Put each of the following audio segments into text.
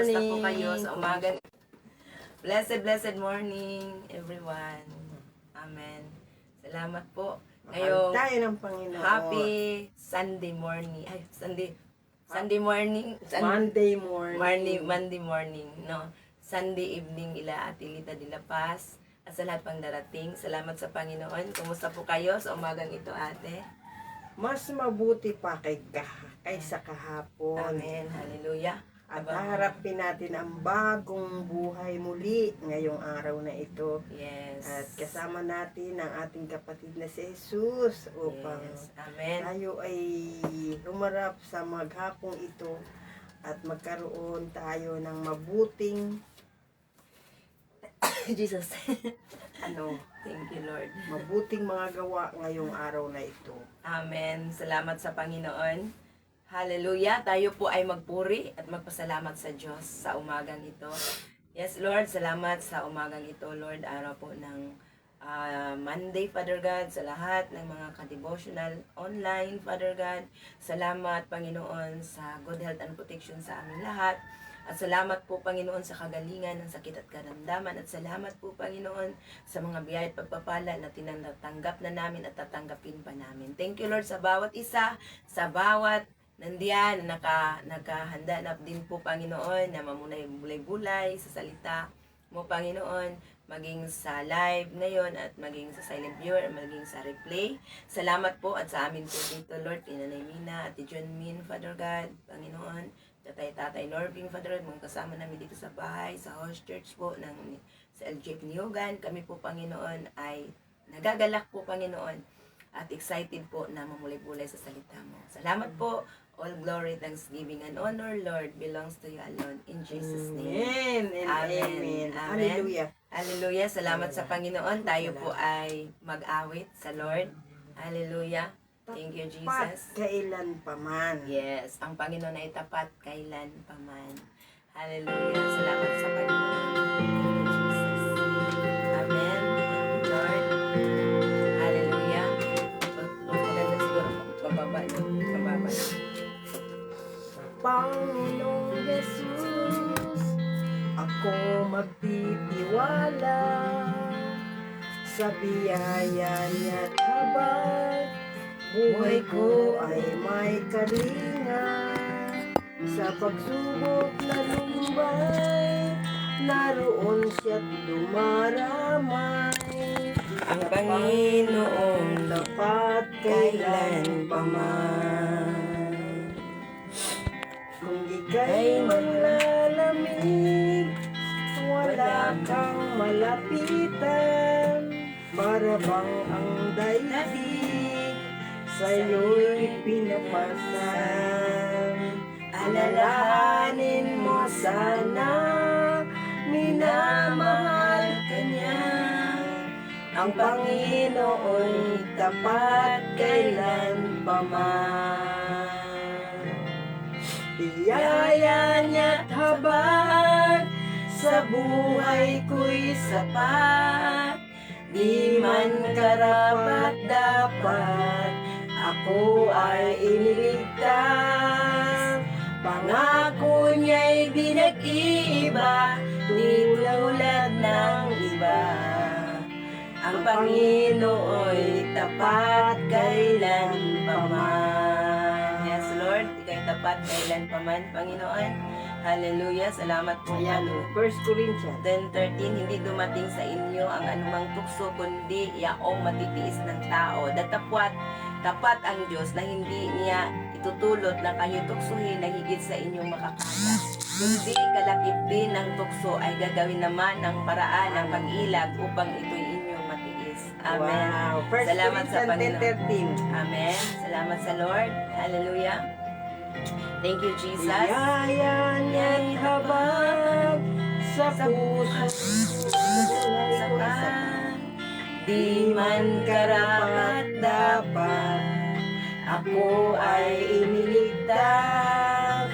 Kumusta po kayo sa umaga? Blessed morning, everyone. Amen. Salamat po. Ngayong tayo ng Panginoon. happy Sunday morning. Ay, Sunday morning. Monday morning. Monday morning, no? Sunday evening ila Ate Lita de la Paz. At sa lahat pang darating, salamat sa Panginoon. Kumusta po kayo sa umagang ito, ate? Mas mabuti pa kaysa kahapon. Amen. Hallelujah. At haharapin natin ang bagong buhay muli ngayong araw na ito. Yes. At kasama natin ang ating kapatid na si Jesus upang Yes. Amen. tayo ay humarap sa maghapong ito at magkaroon tayo ng mabuting Jesus. thank you, Lord. mabuting mga gawa ngayong araw na ito. Amen. Salamat sa Panginoon. Hallelujah. Tayo po ay magpuri at magpasalamat sa Diyos sa umagang ito. Yes, Lord. Salamat sa umagang ito, Lord. Araw po ng Monday, Father God, sa lahat ng mga ka-devotional online, Father God. Salamat, Panginoon, sa good health and protection sa amin lahat. At salamat po, Panginoon, sa kagalingan ng sakit at karamdaman. At salamat po, Panginoon, sa mga biyaya at pagpapala na tinatanggap na namin at tatanggapin pa namin. Thank you, Lord, sa bawat isa, sa bawat nandiyan na nakahanda na din po, Panginoon, na mamulay-bulay sa salita mo, Panginoon, maging sa live ngayon at maging sa silent viewer, maging sa replay. Salamat po at sa amin po dito, Lord, Nanay Mina, Ate John Min, Father God, Panginoon, Tatay Norbing, Father God, mga kasama namin dito sa bahay, sa host church po, sa LJ Piniogan. Kami po, Panginoon, ay nagagalak po, Panginoon, at excited po na mamulay-bulay sa salita mo. Salamat po. All glory, thanksgiving, and honor, Lord, belongs to you alone. In Jesus' name. Amen and amen. Hallelujah. Hallelujah. Salamat sa Panginoon. Tayo po ay mag-awit sa Lord. Hallelujah. Thank you, Tapat Jesus. kailan paman. Yes, ang Panginoon ay tapat kailan paman. Hallelujah. Salamat sa Panginoon. Thank you, Jesus. Amen. Thank you, Lord. Hallelujah. Mas maganda siguro mababa. Panginoong Jesus, ako magtitiwala sa biyaya niya't habang buhay ko ay may kalinga. Sa pagsubok na lumbay, naroon siya't dumaramay. Ang Panginoong tapat kailan paman. Kung ika'y manlalamig, wala kang malapitan. Para bang ang daigdig sa'yo'y pinapasan. Alalahanin mo sana, minamahal ka niya. Ang Panginoon'y tapat kailan paman. Biyaya niya't habag sa buhay ko'y sapat. Di man karapat dapat, ako ay iniligtas. Pangako niya'y di nag-iiba, tulad ng iba. Ang Panginoon'y tapat kailan paman. Yes, Lord, ika'y tapat kailan paman, Panginoon. Hallelujah. Salamat po. Ayan, 1 Corinthians 10:13, hindi dumating sa inyo ang anumang tukso, kundi yaong matitiis ng tao. Tapat ang Diyos na hindi niya itutulot na kayo tuksuhin na higit sa inyong makakaya. Kundi kalakip din ng tukso ay gagawin naman ng paraan ng pag-ilag upang ito'y inyong matiis. Amen. Wow. 1 Salamat sa Panginoon. 10:13. Amen. Salamat sa Lord. Hallelujah. Thank you, Jesus. Biyaya niya't habag sa puso Sa di man karapat dapat, ako ay iniligtas.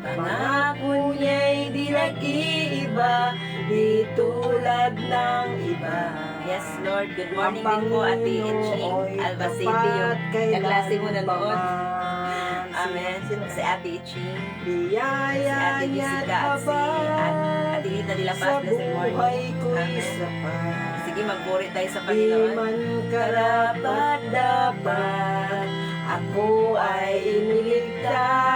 Pangako niya'y di nag-iiba, di tulad ng iba. Yes, Lord. Good morning din po, Ate Etching Albacete, yung kaklase mo na noon. Amen. Si Ate Iching, si Biyaya Ate niya't Jessica, at si habag Ate Rita de la Paz. sa Blessed morning. buhay ko'y Amen. sapat. Sige, magpuri tayo sa Di Panginoon. man karapat dapat, ako ay iniligtas.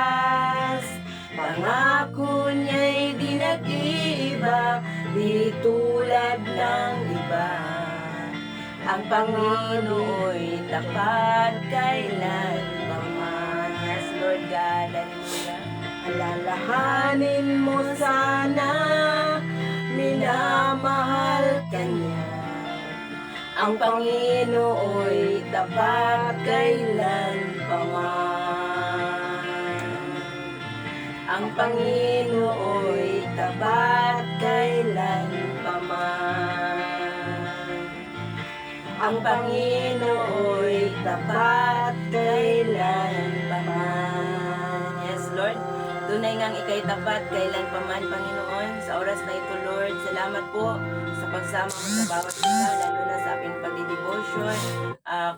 Pangako niya'y di nag-iiba, di tulad ng iba. Ang Panginoon'y tapat kailanman. Yes, Lord God. Hallelujah. Alalahanin mo sana, minamahal ka niya. Ang Panginoon'y tapat kailanman. Ang Panginoon'y tapat kailanman. Ang Panginoon'y tapat kailanman. Yes, Lord. Tunay ngang ika'y tapat kailanman, Panginoon. Sa oras na ito, Lord, salamat po sa pagsama mo sa bawat isa, lalo na sa aking pagdi-devotion,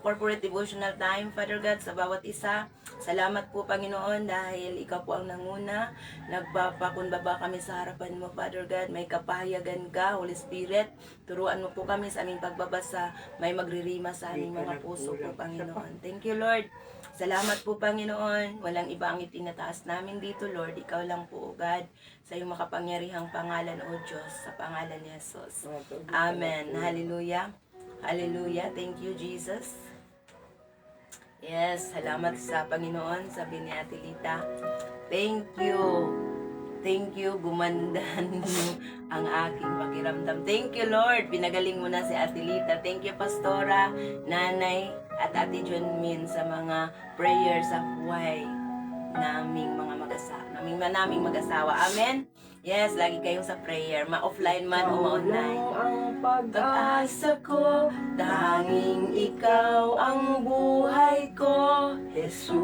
corporate devotional time, Father God, sa bawat isa. Salamat po, Panginoon, dahil ikaw po ang nanguna. Nagpapakumbaba kami sa harapan mo, Father God. May kapahayagan ka, Holy Spirit. Turuan mo po kami sa aming pagbabasa. May magririma sa aming mga puso po, Panginoon. Thank you, Lord. Salamat po, Panginoon. Walang iba ang itinataas namin dito, Lord. Ikaw lang po, O God, sa iyong makapangyarihang pangalan, O Diyos, sa pangalan ni Jesus. Amen. Hallelujah. Hallelujah. Thank you, Jesus. Yes, salamat sa Panginoon, sabi ni Ate Lita. Thank you. Thank you, gumandan ang aking pakiramdam. Thank you, Lord. Pinagaling mo na si Ate Lita. Thank you, Pastora, Nanay, at Ate John Min sa mga prayers sa buhay naming mga mag-asawa. Amen. Yes, lagi kayong sa prayer. Ma-offline man o ma-online. Ang pag-asa ko, tanging ikaw ang buhay ko, Jesus.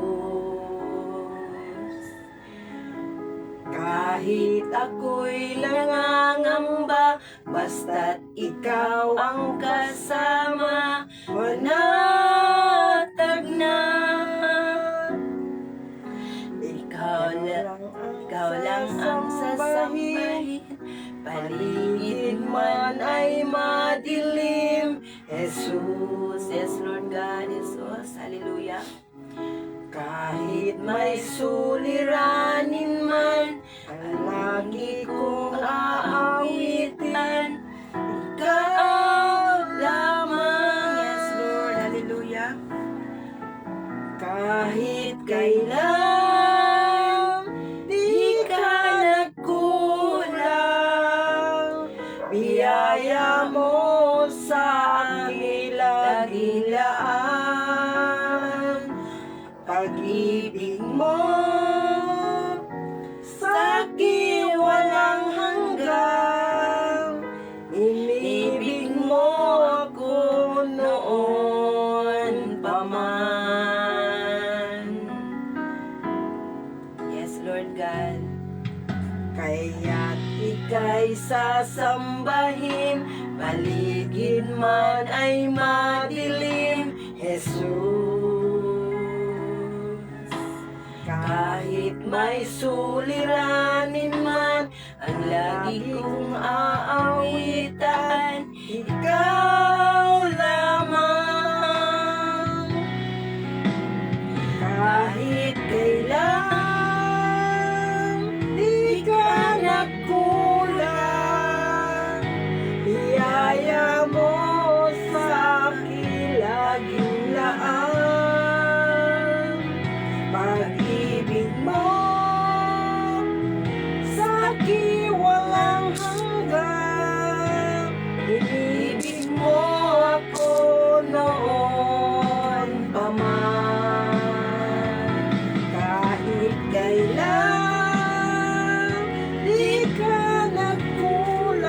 Kahit ako'y nangangamba, basta't ikaw ang kasama, manatag na. Ikaw lang ang sasambahin, paligid man ay madilim, Jesus. Yes, Lord God, Jesus. Hallelujah. Kahit may suliranin man, ang lagi kong aawitan, ikaw lamang. Yes, Lord. Hallelujah. Kahit kailan, di ka nagkulang, biyaya mo sa aking lagilaan. Pag-ibig mo sa akin walang hanggan, inibig mo ako noon pa man. Yes, Lord God. Kaya't ika'y sasambahin, paligid man ay madilim, Jesus. Kahit may suliranin man, ang lagi kong aawitan, ikaw lamang. Kahit kailan, di ka nagkulang, biyaya mo sa akin laging laan. Pag-ibig mo sa akin walang hanggan, inibig mo ako noon pa man. Kahit kailan, di ka nagkulang,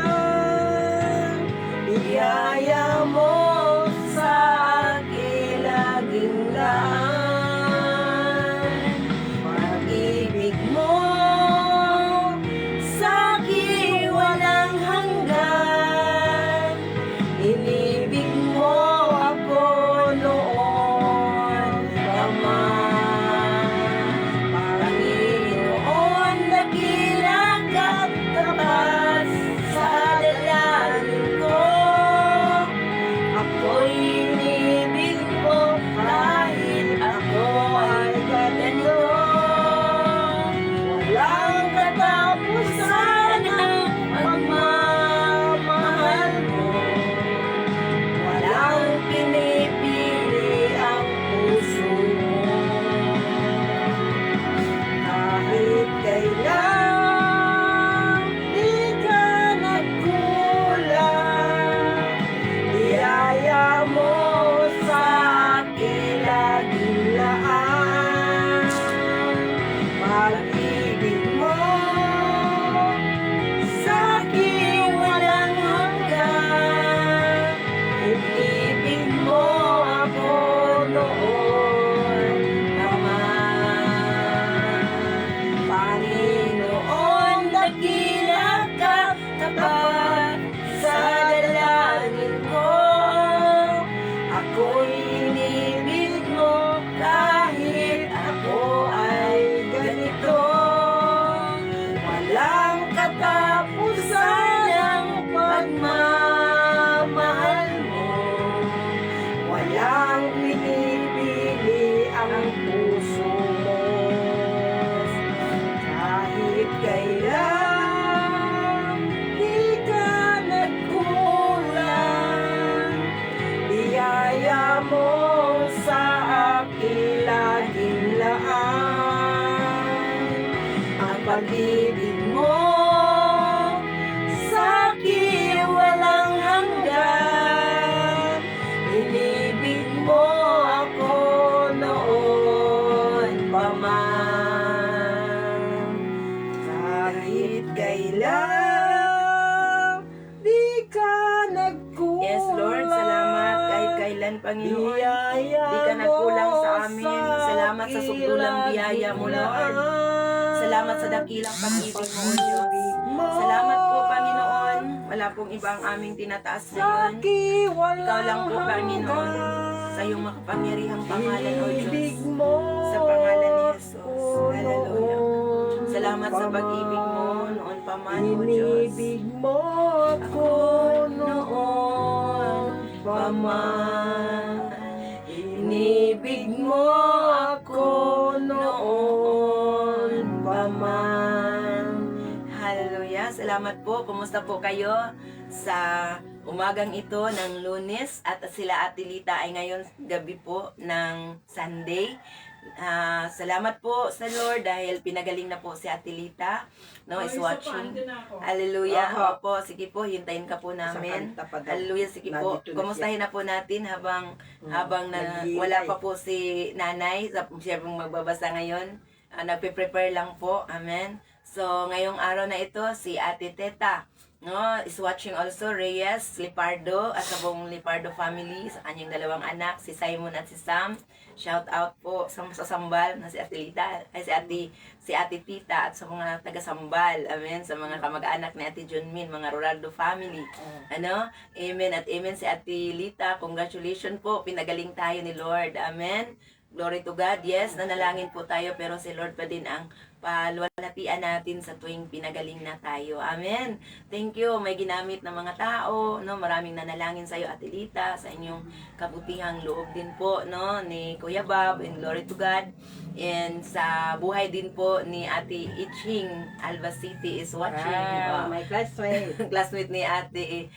biyaya mo sa akin laging laan. Pag-ibig mo sa akin walang hanggan, Panginoon. Biyaya Di ka nagkulang sa mo amin. Salamat sa sugdulang biyaya mo, Lord. Salamat sa dakilang pag-ibig mo, O Diyos. Salamat po, Panginoon. Wala pong iba ang aming tinataas ngayon. Ikaw lang po, Panginoon. Sa iyong makapangyarihang pangalan, O Diyos. Sa pangalan ni Jesus. Hallelujah. Salamat sa pag-ibig mo noon pa man, O Diyos. Inibig mo ako noon pa man. Inibig mo ako noon pa man. Hallelujah. Salamat po. Kumusta po kayo sa umagang ito ng Lunes at sila Ate Lita ay ngayon gabi po ng Sunday. Salamat po sa Lord dahil pinagaling na po si Ate Lita. No, is watching. Hallelujah. Opo, sige po, hintayin ka po namin. Hallelujah, sige po. Kumustahin na po natin habang wala pa po si Nanay. Siya pong magbabasa ngayon. Nagpe-prepare lang po. Amen. So, ngayong araw na ito, si Ate Teta, no, is watching also Reyes Lipardo at sa buong Lipardo family, sa kanyang dalawang anak, si Simon at si Sam. Shout out po sa Sambal na si Ate Lita, ay si Ate Tita at sa mga taga Sambal. Amen. Sa mga kamag-anak ni Ate Junmin, mga Rolando family. Ano? Amen at amen si Ate Lita. Congratulations po. Pinagaling tayo ni Lord. Amen. Glory to God. Yes, nanalangin po tayo pero si Lord pa din ang paluwalhatian natin sa tuwing pinagaling na tayo. Amen. Thank you. May ginamit ng mga tao, no? Maraming nanalangin sa iyo, Ate Lita, sa inyong kabutihang loob din po, no, ni Kuya Bob, and glory to God. And sa buhay din po ni Ate Iching Alba City is watching. My classmate. Classmate ni Ate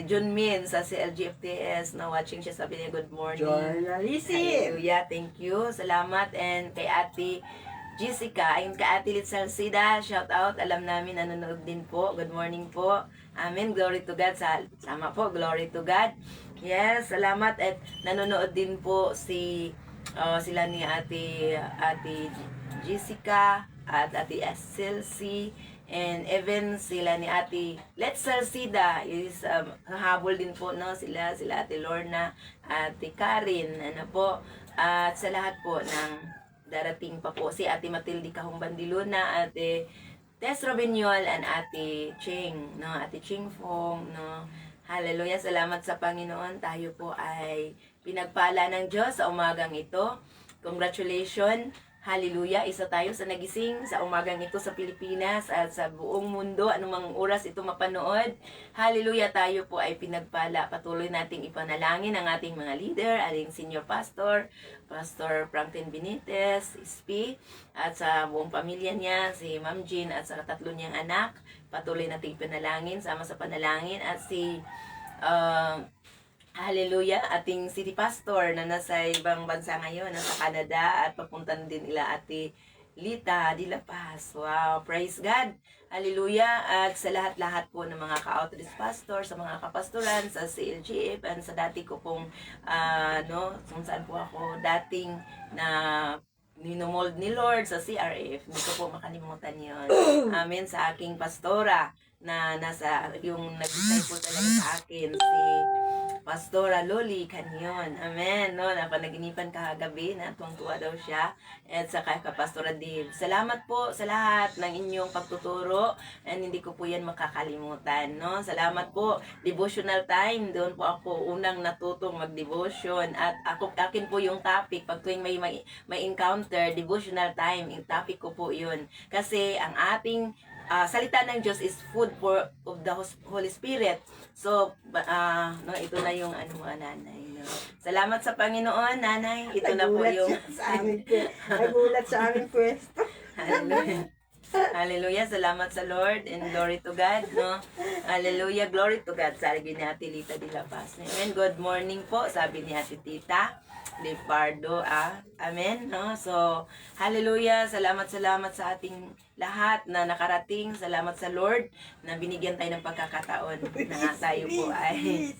Junmin sa CLGFTS, no, watching siya, sabi niya good morning. Journalism. Hallelujah, thank you. Salamat. And kay Ate Jessica, ayun kay Ate Litz Salcida, shout out. Alam namin nanonood din po. Good morning po. Amen. Glory to God. Sama po. Glory to God. Yes, salamat. At nanonood din po sila ni Ate Jessica at Ate Celsi. And even sila ni Ate Let's Salcida is habol din po, no, sila Ate Lorna, Ate Karin, ano po, at sa lahat po ng darating pa po si Ate Matilde Cahumbandiluna, Ate Tess Robinyol, and Ate Ching, no, Ate Ching Fong, no. Hallelujah, salamat sa Panginoon. Tayo po ay pinagpala ng Diyos sa umagang ito. Congratulations. Hallelujah, isa tayo sa nagising sa umagang ito sa Pilipinas at sa buong mundo, anumang oras ito mapanood. Hallelujah, tayo po ay pinagpala. Patuloy nating ipanalangin ang ating mga leader, ating senior pastor, Pastor Franklin Benitez, SP, at sa buong pamilya niya, si Ma'am Jean at sa tatlo niyang anak. Patuloy nating panalangin, sama sa panalangin, at si hallelujah, ating city pastor na nasa ibang bansa ngayon, nasa Canada, at papuntan din nila Ate Lita de La Paz. Wow, praise God. Hallelujah. At sa lahat-lahat po ng mga ka-outreach pastor, sa mga kapastoran, sa CLGF, and sa dati ko pong, kung saan po ako dating na ninomold ni Lord sa CRF. Hindi ko po makalimutan yun. Amen. Sa aking pastora na yung nag-disciple talaga sa akin, si Pastora Loli Canyon. Amen. No, napanaginipan kagabi na tuwang-tuwa daw siya. At saka Pastora Dave. Salamat po sa lahat ng inyong pagtuturo. And hindi ko po yan makakalimutan. No? Salamat po. Devotional time. Doon po ako unang natutong mag-devotion. At akin po yung topic. Pag tuwing may encounter, devotional time. Yung topic ko po yun. Kasi ang ating salita ng Diyos is food of the Holy Spirit. So, ito na yung nanay. No? Salamat sa Panginoon, nanay. Ito na po yung... Nagulat sa aming pwesto. Hallelujah. Hallelujah. Salamat sa Lord and glory to God. No? Hallelujah. Glory to God. Sabi ni Ate Lita de La Paz. Amen. Good morning po. Sabi ni Ate Tita de Pardo. Amen. No? So, hallelujah. Salamat sa ating lahat na nakarating. Salamat sa Lord na binigyan tayo ng pagkakataon na tayo po ay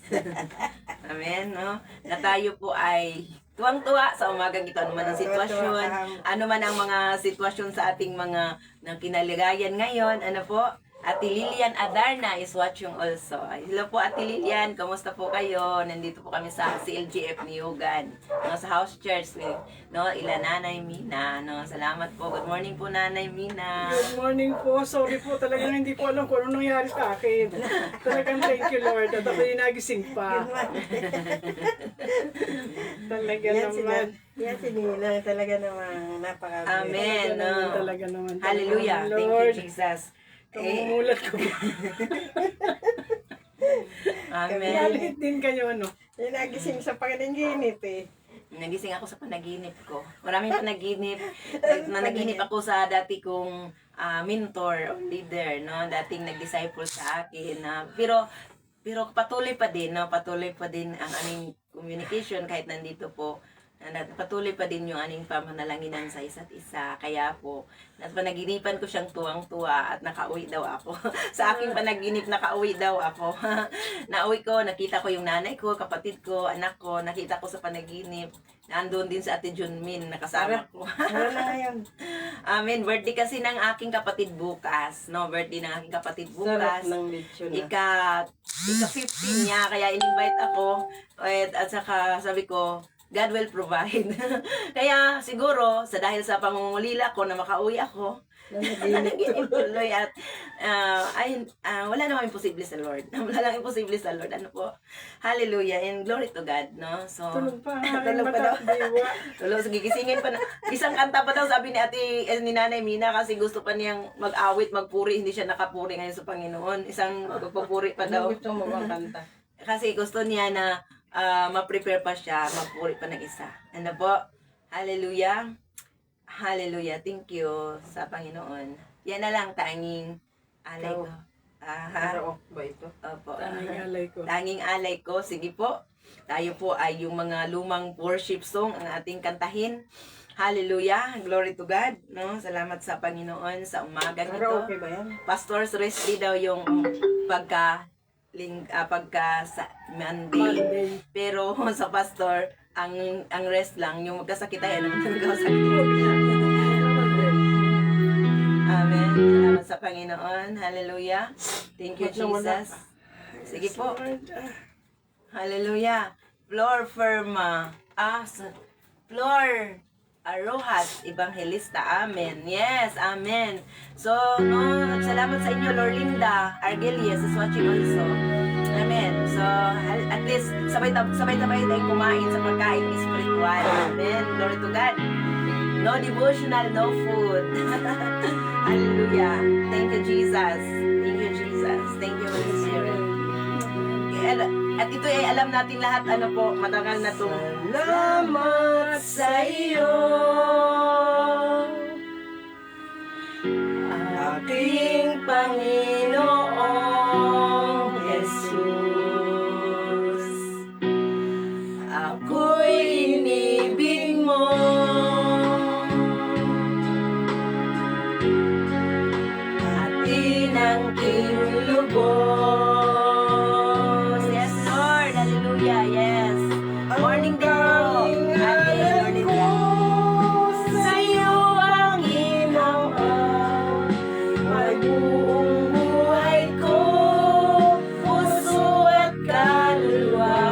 amen, no? Na tayo po ay tuwang-tuwa sa umagang ito. Ano man ang sitwasyon, ano man ang mga sitwasyon sa ating mga ng kinaligayan ngayon, ano po? Ate Lilian Adarna is watching also. Hello po Ate Lilian, kamusta po kayo? Nandito po kami sa CLGF Niyugan, no, sa house church ni Nanay Mina. No, salamat po. Good morning po Nanay Mina. Good morning po. Sorry po, talagang hindi ko alam kung ano nangyari sa akin. Talagang thank you Lord at ako'y nagising pa. Talaga naman. Yan si Nina, talaga naman napaka. Amen. No. Talaga naman. Hallelujah. Thank you Lord. Jesus. Kamumulat ko. Amen. Galit din kayo, no? Yan nagising sa panaginip eh. Nagising ako sa panaginip ko. Maraming panaginip. Nanaginip ako sa dati kong mentor o leader, no? Dating nag-disciple sa akin. Pero patuloy pa din, no? Patuloy pa din ang aming communication kahit nandito po. Patuloy pa din yung aming pamanalanginan sa isa't isa. Kaya po, panaginipan ko siyang tuwang-tuwa at nakauwi daw ako. Sa aking panaginip, nakauwi daw ako. Nauwi ko, nakita ko yung nanay ko, kapatid ko, anak ko, nakita ko sa panaginip. Nandun din sa Ate Junmin, nakasama ko. Ano na ngayon? Amen. Birthday kasi ng aking kapatid bukas. No, birthday ng aking kapatid Sarap bukas. ng lechon na. Ika 15 niya, kaya in-invite ako. At saka sabi ko, God will provide. Kaya siguro, dahil sa pangungulila ko na makauwi ako, nanaginip tuloy at wala namang imposible sa Lord. Wala lang imposible sa Lord. Ano po? Hallelujah and glory to God, no? So, Tulog pa. tulog pa daw. Matapdiwa. Tulog, gigisingin pa na. Isang kanta pa daw sabi ni Nanay Mina kasi gusto pa niyang mag-awit, magpuri, hindi siya nakapuri ngayon sa Panginoon. Isang pagpupuri pa daw. Ano gusto mo bang kanta? Kasi gusto niya na ma-prepare pa siya, magpuri pa ng isa. Ano po? Hallelujah. Hallelujah. Thank you sa Panginoon. Yan na lang tanging alay ko. Ano ba ito? Opo. Tanging alay ko. Tanging alay ko. Sige po. Tayo po ay yung mga lumang worship song ang ating kantahin. Hallelujah. Glory to God. No? Salamat sa Panginoon sa umaga Pero nito. okay ba yan? Pastor's rest day daw yung pagka sa Monday. Monday. Pero sa pastor, ang rest lang, yung magkasakit tayo naman magkasakit. Amen. Salamat sa Panginoon. Hallelujah. Thank you, Jesus. Sige po. Hallelujah. Flor Firma. Flor Rojas, Evangelista. Amen. Yes, amen. So, salamat sa inyo, Lorlinda Argelias is watching also. Amen. So, at least, sabay-sabay tayong kumain sa pagkain spiritual. Amen. Glory to God. No devotional, no food. Hallelujah. Thank you, Jesus. Thank you, Jesus. Thank you, Holy Spirit. At ito ay alam natin lahat, ano po, matagal na to. Salamat sa iyo, aking Panginoong Jesus. Ako'y inibig mo, at inangking lubos. Yes, Lord. Hallelujah. Yes. Morning din po. Ate Lorlinda. Sa iyo ang hinahan, ay buong buhay ko, puso at kaluluwa.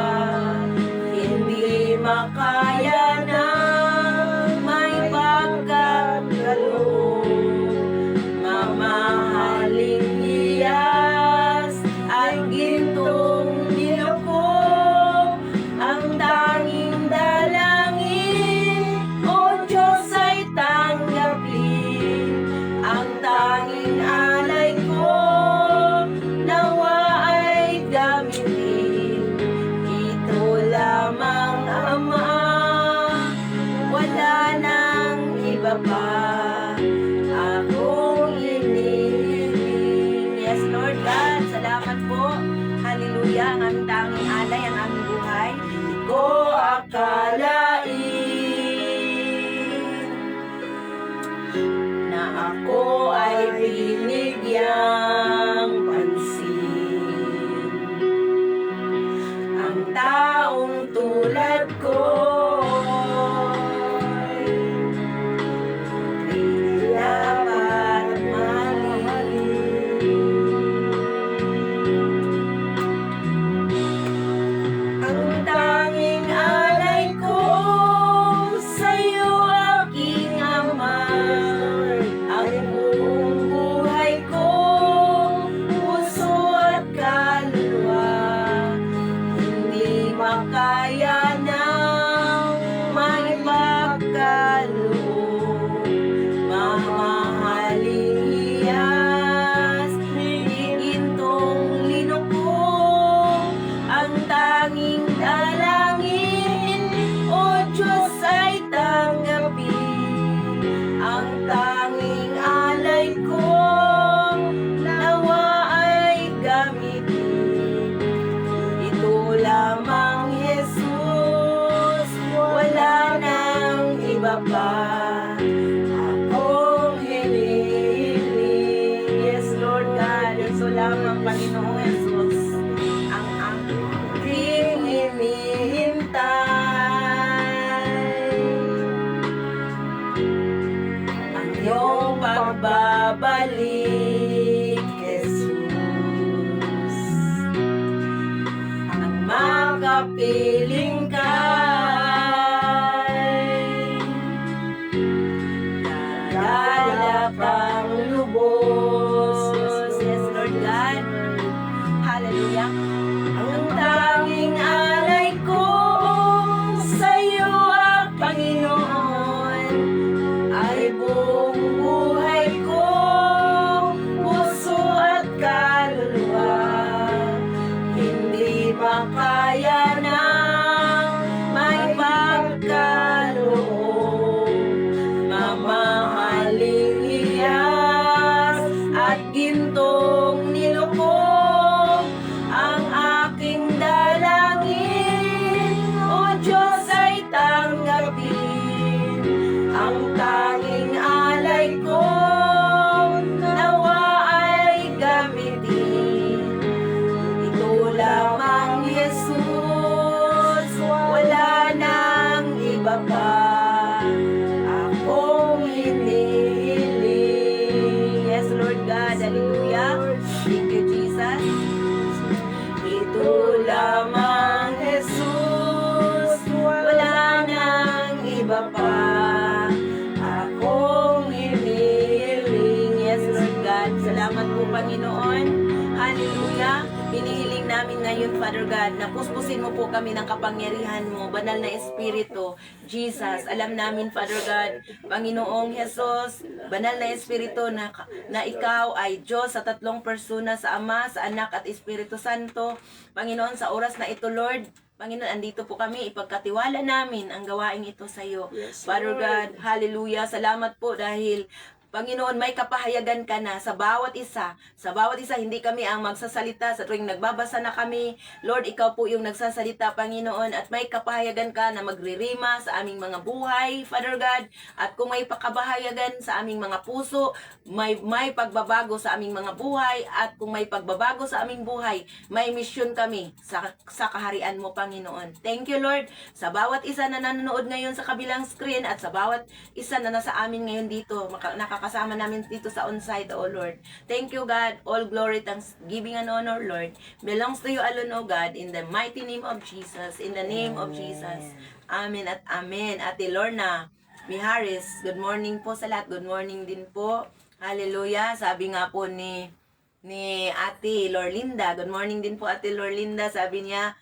Hindi makaya na may pagkakaloob. Mamahaling iyas at gintong niloko, ang tanging dalangin, O Diyos ay tanggapin. Ang tanging alay ko, nawa ay gamitin. Ito lamang, Ama, wala nang iba pa akong hinihiling. Yes, Lord God, salamat po. Hallelujah, ang aming tanging alay, ang aming buhay. Hindi ko akalain na ako ay binigyang pansin. Ang taong tulad ko dapat mahalin. lamang, Panginoong Jesus, ang aking hinihintay. Ang iyong pagbabalik, Jesus. Ang makapiling ka'y dadala kang lubos. Yes, Lord God. Hallelujah. Ang tanging alay ko sa iyo, Panginoon, ay buong buhay ko, puso at kaluluwa. Hindi makaya ng may pagkaloob, mamahaling iyas at gintong nilukog ang aking dalangin. O Diyos, ay tanggapin ang tanging alay ko, nawa ay gamitin. Ito lamang, Jesus, wala nang iba pa akong hinihiling. Yes, Lord God, hallelujah. Thank you, Jesus. Ito lamang, Jesus, wala nang iba pa akong hinihiling. Yes, Lord God, salamat po, Panginoon. Hallelujah. Hinihiling namin ngayon, Father God, na puspusin mo po kami ng kapangyarihan mo, banal na Espiritu. Jesus, alam namin, Father God, Panginoong Jesus, banal na Espiritu, na ikaw ay Diyos sa tatlong persona, sa Ama, sa Anak at Espiritu Santo. Panginoon, sa oras na ito, Lord, Panginoon, andito po kami, ipagkatiwala namin ang gawain ito sa iyo. Yes, Father Lord. God, hallelujah, salamat po dahil Panginoon, may kapahayagan ka na sa bawat isa. Sa bawat isa, hindi kami ang magsasalita sa tuwing nagbabasa na kami. Lord, ikaw po yung nagsasalita, Panginoon, at may kapahayagan ka na magririma sa aming mga buhay, Father God. At kung may pakabahayagan sa aming mga puso, may pagbabago sa aming mga buhay. At kung may pagbabago sa aming buhay, may misyon kami sa kaharian mo, Panginoon. Thank you, Lord, sa bawat isa na nanonood ngayon sa kabilang screen at sa bawat isa na nasa amin ngayon dito, nakakasama namin dito sa on-site, oh Lord. Thank you, God. All glory, thanksgiving and honor, Lord, belongs to you alone, oh God, in the mighty name of Jesus, in the name of Jesus. Amen at amen. Ate Lorna Miharis, good morning po sa lahat. Good morning din po. Hallelujah. Sabi nga po ni Ate Lorlinda, good morning din po, Ate Lorlinda. Sabi niya,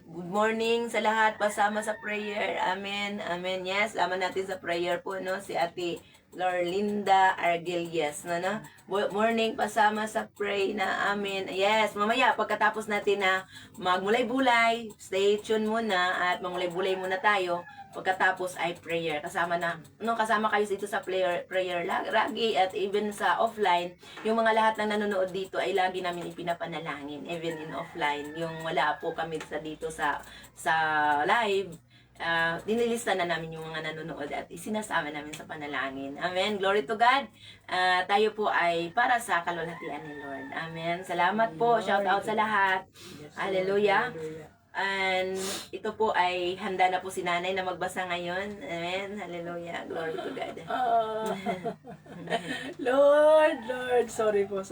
good morning sa lahat, pasama sa prayer. Amen. Amen. Yes, laman natin sa prayer po, no, si Ate Lorlinda Argelias, no? Morning, pasama sa pray na amin. Yes, mamaya pagkatapos natin na magmulay-bulay, stay tuned muna at magmulay-bulay muna tayo. Pagkatapos ay prayer. Kasama kayo dito sa prayer lagi at even sa offline, yung mga lahat ng nanonood dito ay lagi namin ipinapanalangin, even in offline. Yung wala po kami dito sa live, dinilista na namin yung mga nanonood at isinasama namin sa panalangin. Amen. Glory to God. Tayo po ay para sa kalwalhatian ni Lord. Amen. Salamat po. Shout out sa lahat. Hallelujah. And ito po ay handa na po si nanay na magbasa ngayon. Amen. Hallelujah. Glory to God. Lord, sorry po.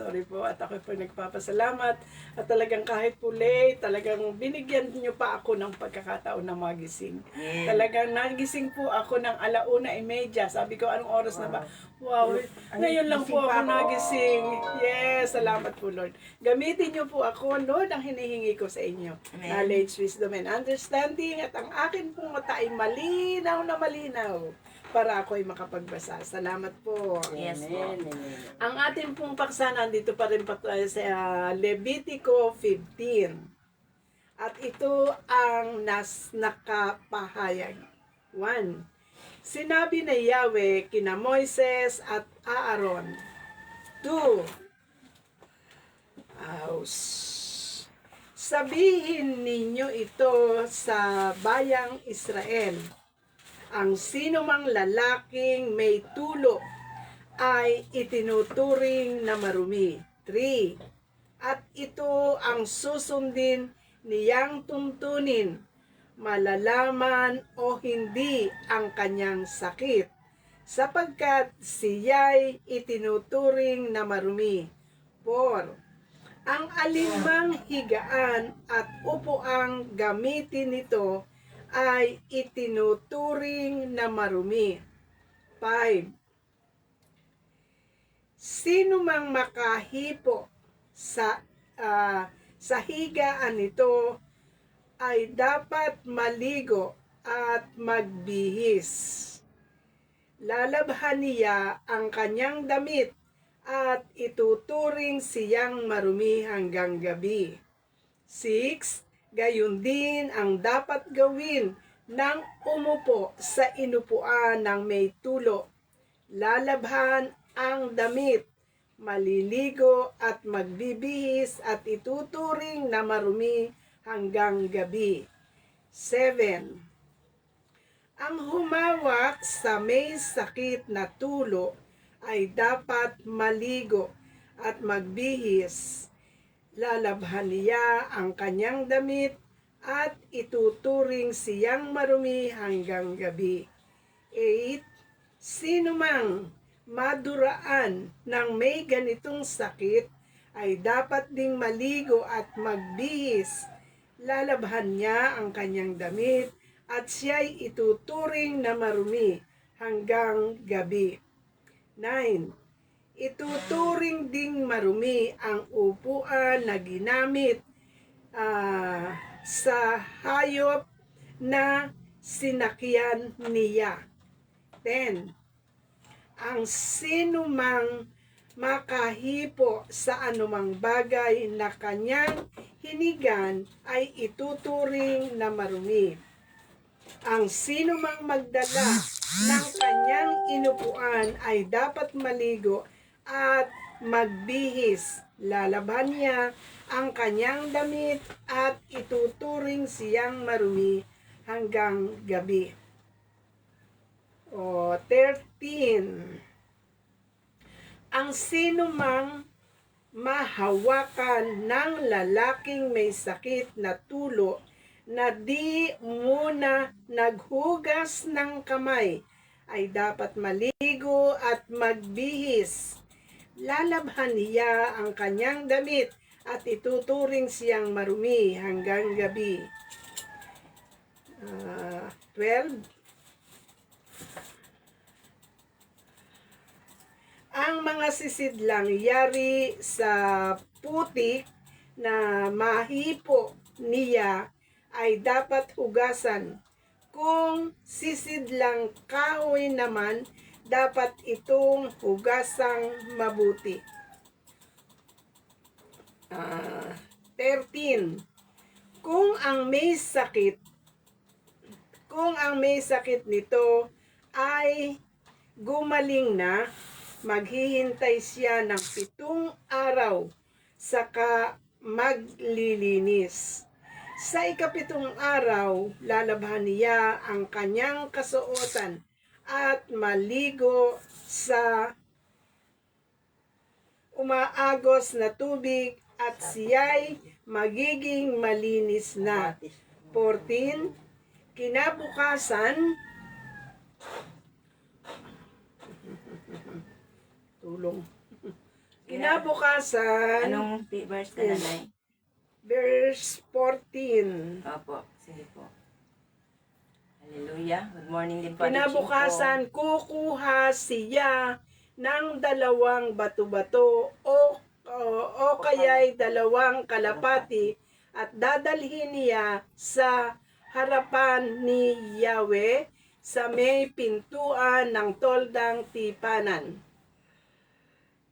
At ako po nagpapasalamat. At talagang kahit po late, talagang binigyan niyo pa ako ng pagkakataon na magising. Yes. Talagang nagising po ako ng 1:30. Sabi ko, anong oras na ba? Wow, ngayon lang po ako nagising. Yes, salamat po, Lord. Gamitin niyo po ako, Lord, ang hinihingi ko sa inyo. Amen. Knowledge, wisdom, and understanding. At ang akin pong mata ay malinaw na malinaw para ako ay makapagbasa. Salamat po. Yes po. Ang ating pong paksa, nandito pa rin sa Levitico 15. At ito ang nakapahayag. 1. Sinabi na Yahweh kina Moises at Aaron. 2. Sabihin ninyo ito sa bayang Israel. Ang sinumang lalaking may tulo ay itinuturing na marumi. 3. at ito ang susundin niyang tuntunin, malalaman o hindi ang kanyang sakit, sapagkat siya'y itinuturing na marumi. 4. Ang alinmang higaan at upuang gamitin nito ay itinuturing na marumi. 5. Sino mang makahipo sa higaan nito ay dapat maligo at magbihis. Lalabhan niya ang kanyang damit at ituturing siyang marumi hanggang gabi. 6. Gayon din ang dapat gawin ng umupo sa inupuan ng may tulo. Lalabhan ang damit, maliligo at magbibihis at ituturing na marumi hanggang gabi. 7. Ang humawak sa may sakit na tulo ay dapat maligo at magbihis. Lalabhan niya ang kanyang damit at ituturing siyang marumi hanggang gabi. 8. Sino mang maduraan ng may ganitong sakit ay dapat ding maligo at magbihis. Lalabhan niya ang kanyang damit at siya'y ituturing na marumi hanggang gabi. 9. Ituturing ding marumi ang upuan na ginamit sa hayop na sinakyan niya. 10. Ang sinumang makahipo sa anumang bagay na kanyang hinigan ay ituturing na marumi. Ang sinumang magdala ng kanyang inupuan ay dapat maligo at magbihis. Lalabhan niya ang kanyang damit at ituturing siyang marumi hanggang gabi. 13. Ang sinumang mahawakan ng lalaking may sakit na tulo na di muna naghugas ng kamay ay dapat maligo at magbihis. Lalabhan niya ang kanyang damit at ituturing siyang marumi hanggang gabi. 12. Ang mga sisidlang yari sa putik na mahipo niya ay dapat hugasan. Kung sisidlang kahoy naman, dapat itong hugasang mabuti. 13. Kung ang may sakit nito ay gumaling na, maghihintay siya ng 7 araw saka maglilinis. Sa ika-7 araw, lalabhan niya ang kanyang kasuotan at maligo sa umaagos na tubig at siya'y magiging malinis na. 14. Kinabukasan, tulong. Kinabukasan, Anong verse ka na, Nay? verse 14. Opo, sige po. Hallelujah. Good morning din po. Kinabukasan, kukuha siya ng 2 bato-bato o kaya'y 2 kalapati at dadalhin niya sa harapan ni Yahweh sa may pintuan ng toldang tipanan.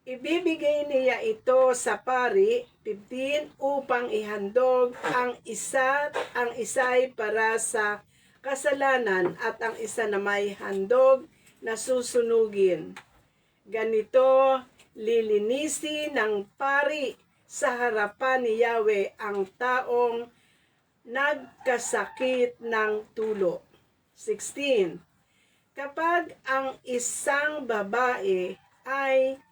Ibibigay niya ito sa pari, 15, upang ihandog ang isa'y para sa kasalanan at ang isa na may handog na susunugin. Ganito lilinisin ng pari sa harapan ni Yahweh ang taong nagkasakit ng tulo. 16. Kapag ang isang babae ay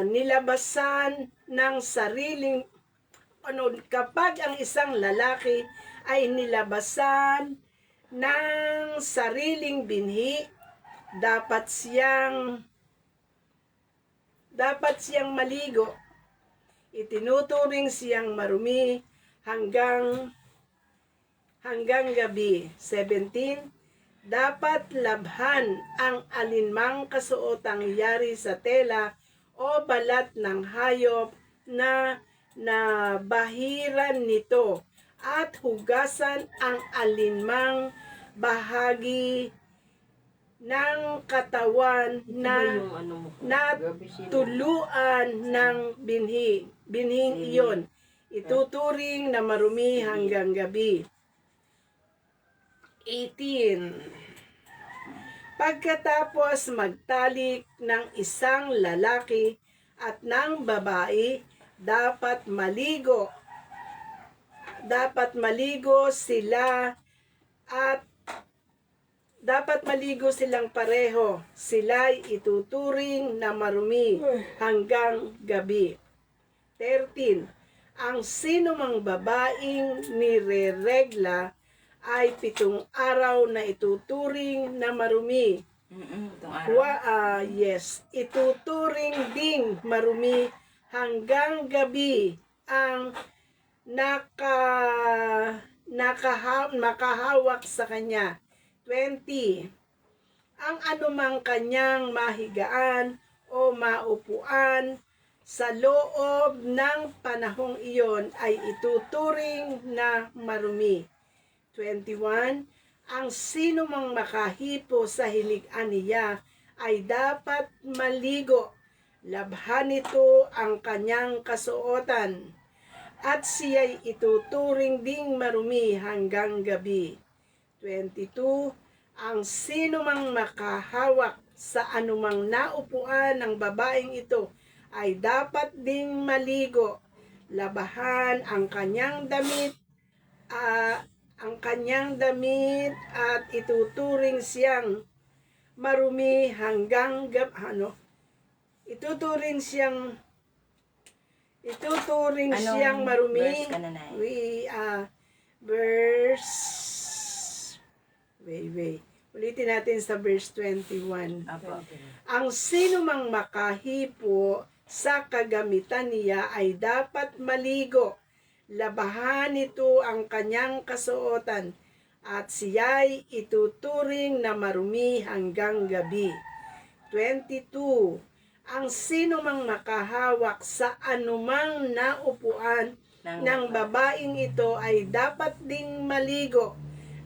nilabasan ng sariling kapag ang isang lalaki ay nilabasan ng sariling binhi, dapat siyang maligo. Itinuturing siyang marumi hanggang gabi. 17. Dapat labhan ang alinmang kasuotang yari sa tela o balat ng hayop na nabahiran nito at hugasan ang alinmang bahagi ng katawan na Yung ano mo. tuluan ng binhing iyon. Ituturing na marumi hanggang gabi. 18. Pagkatapos magtalik ng isang lalaki at ng babae, dapat maligo silang pareho. Sila'y ituturing na marumi hanggang gabi. 13. Ang sinumang babaeng nireregla ay 7 araw na ituturing na marumi. Itong araw. Ituturing ding marumi hanggang gabi ang makahawak sa kanya. 20. Ang anumang kanyang mahigaan o maupuan sa loob ng panahong iyon ay ituturing na marumi. 21. Ang sinumang makahipo sa hiligan niya ay dapat maligo. Labhan nito ang kanyang kasuotan at siya'y ituturing ding marumi hanggang gabi. 22. Ang sinumang makahawak sa anumang naupuan ng babaeng ito ay dapat ding maligo. Labahan ang kanyang damit at ituturing siyang marumi hanggang ituturing siyang marumi. Verse ka na, Nay? Ulitin natin sa verse 21. Apo. Ang sinumang makahipo sa kagamitan niya ay dapat maligo. Labahan nito ang kanyang kasuotan at siya'y ituturing na marumi hanggang gabi. 22. Ang sinumang makahawak sa anumang naupuan ng babaeng ito ay dapat ding maligo.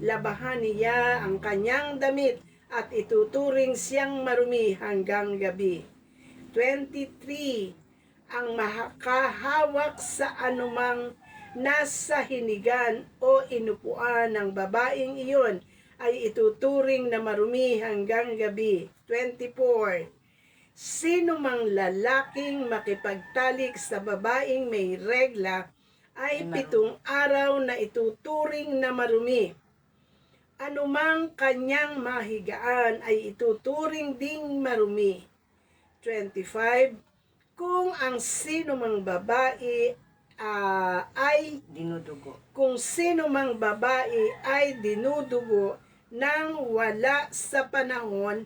Labahan niya ang kanyang damit at ituturing siyang marumi hanggang gabi. 23. Ang makahawak sa anumang nasa hinigan o inupuan ng babaeng iyon ay ituturing na marumi hanggang gabi. 24. Sino mang lalaking makipagtalik sa babaeng may regla ay 7 araw na ituturing na marumi. Anumang kanyang mahigaan ay ituturing ding marumi. 25. Kung ang sino mang babae ay dinudugo nang wala sa panahon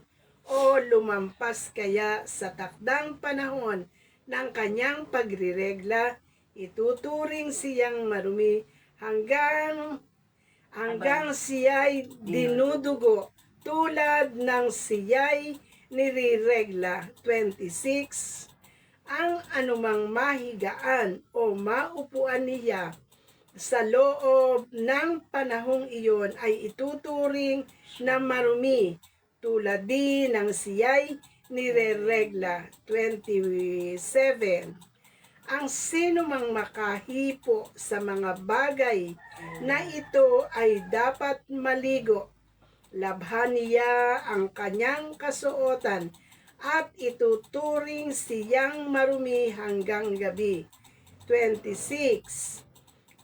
o lumampas kaya sa takdang panahon ng kanyang pagriregla, ituturing siyang marumi hanggang siya'y dinudugo tulad ng siya'y niriregla. 26. Ang anumang mahigaan o maupuan niya sa loob ng panahong iyon ay ituturing na marumi tulad din ng siya'y nireregla. 27. Ang sino mang makahipo sa mga bagay na ito ay dapat maligo. Labhan niya ang kanyang kasuotan at ituturing siyang marumi hanggang gabi. 26.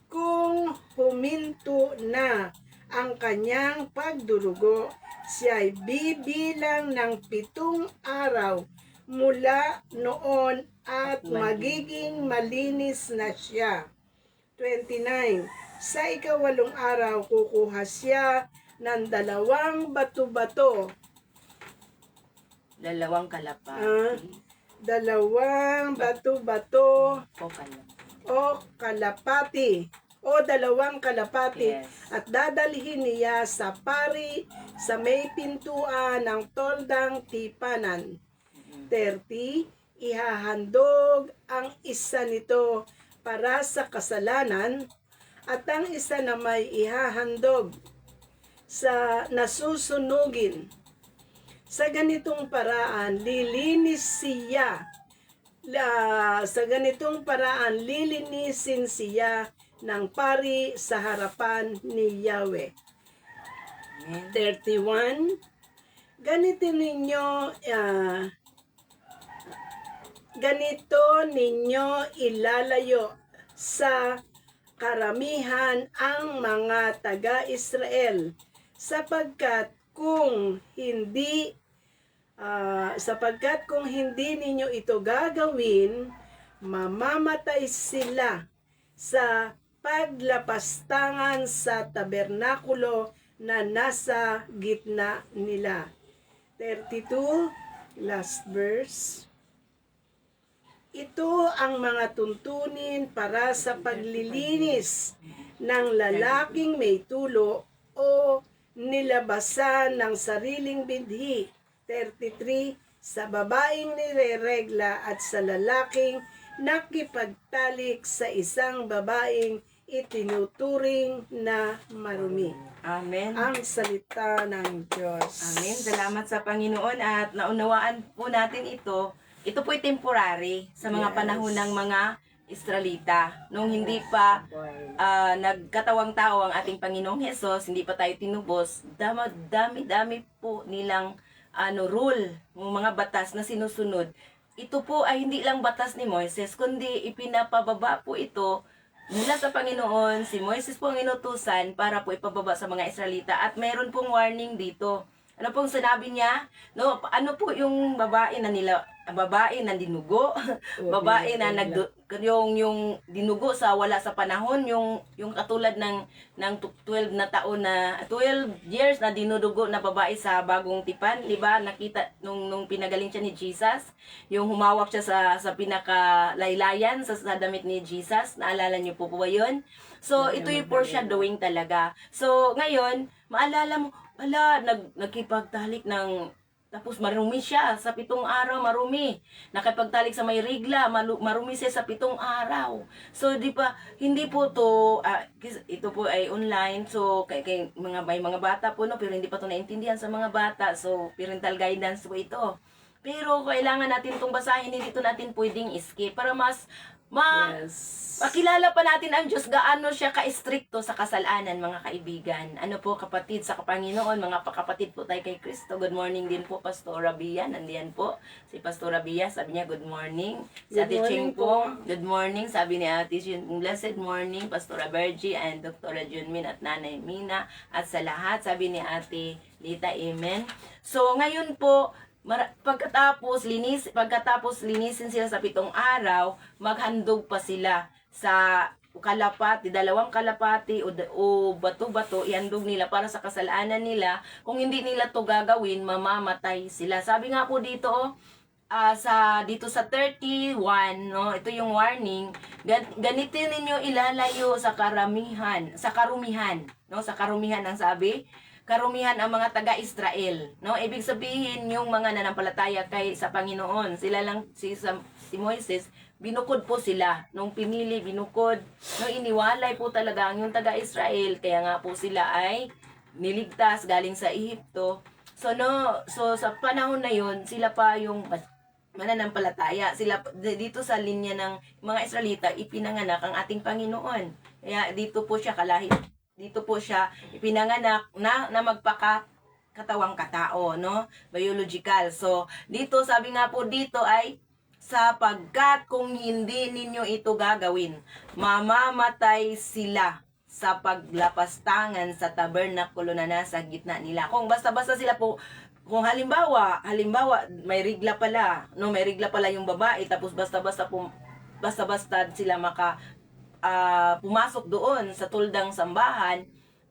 Kung huminto na ang kanyang pagdurugo, siya'y bibilang ng 7 araw mula noon at magiging malinis na siya. 29. Sa ikawalong araw, kukuha siya ng 2 bato-bato. Dalawang kalapati. 2 bato-bato O kalapati. o kalapati o 2 kalapati Yes. at dadalhin niya sa pari sa may pintuan ng toldang tipanan. 30. Ihahandog ang isa nito para sa kasalanan at ang isa na may ihahandog sa nasusunugin. Sa ganitong paraan, lilinisin siya ng pari sa harapan ni Yahweh. Amen. 31. Ganito ninyo ilalayo sa karamihan ang mga taga-Israel sapagkat kung hindi ninyo ito gagawin, mamamatay sila sa paglapastangan sa tabernakulo na nasa gitna nila. 32, last verse. Ito ang mga tuntunin para sa paglilinis ng lalaking may tulo o nilabasan ng sariling binhi. 33, sa babaeng nireregla at sa lalaking nakipagtalik sa isang babaeng itinuturing na marumi. Amen. Ang salita ng Diyos. Amen. Salamat sa Panginoon at naunawaan po natin ito. Ito po'y temporary sa mga Yes. panahon ng mga Israelita. Nung hindi pa nagkatawang tao ang ating Panginoong Hesus, hindi pa tayo tinubos, dami-dami po nilang rule, mga batas na sinusunod. Ito po ay hindi lang batas ni Moises, kundi ipinapababa po ito mula sa Panginoon. Si Moises po ang inutusan para po ipababa sa mga Israelita at mayroon pong warning dito. Ano pong sinabi niya? No, ano po yung babae na dinugo, babae na yung dinugo sa wala sa panahon, yung katulad ng 12 years na dinudugo na babae sa bagong tipan, 'di ba? Nakita nung pinagaling siya ni Jesus, yung humawak siya sa pinakalaylayan sa damit ni Jesus. Naalala niyo po ba 'yun? So ito yung foreshadowing talaga. So ngayon, maalala mo, nagkipagtalik ng tapos marumi siya sa 7 araw, marumi. Nakipagtalik sa may rigla, marumi siya sa 7 araw. So di pa hindi po to ito po ay online. So kay may mga bata po no, pero hindi pa to naintindihan sa mga bata. So parental guidance po ito. Pero kailangan natin itong basahin, hindi ito natin pwedeng skip para mas makilala pa natin ang Diyos, gaano siya ka-stricto sa kasalanan, mga kaibigan. Ano po, kapatid sa Panginoon, mga kapatid po tayo kay Kristo. Good morning din po, Pastora Bia. Nandiyan po si Pastora Bia, sabi niya good morning. Si Ate Ching po, good morning. Sabi ni Ate Ching, blessed morning, Pastora Bergie and Dr. Junmin at Nanay Mina. At sa lahat, sabi ni Ate Lita, amen. So, ngayon po, pagkatapos linisin sila sa 7 araw, maghandog pa sila sa kalapati, 2 kalapati o bato-bato, ihandog nila para sa kasalanan nila. Kung hindi nila to gagawin, mamamatay sila. Sabi nga po dito, dito sa 31, no, ito yung warning, ganitin ninyo ilalayo sa karumihan, no, sa karumihan ang sabi, karumihan ang mga taga-Israel, no? Ibig sabihin yung mga nanampalataya sa Panginoon, sila lang si Moises, binukod po sila nung pinili, binukod, no, iniwalay po talaga ang yung taga-Israel, kaya nga po sila ay niligtas galing sa Ehipto. So sa panahon na yon, sila pa yung mananampalataya. Sila dito sa linya ng mga Israelita ipinanganak ang ating Panginoon. Kaya dito po siya ipinanganak na magpakatawang katao, no? Biological. So, dito, sabi nga po dito ay, sapagkat kung hindi ninyo ito gagawin, mamamatay sila sa paglapastangan sa tabernakulo na nasa gitna nila. Kung basta-basta sila po, kung halimbawa, may rigla pala yung babae, tapos basta-basta sila pumasok doon sa tuldang sambahan,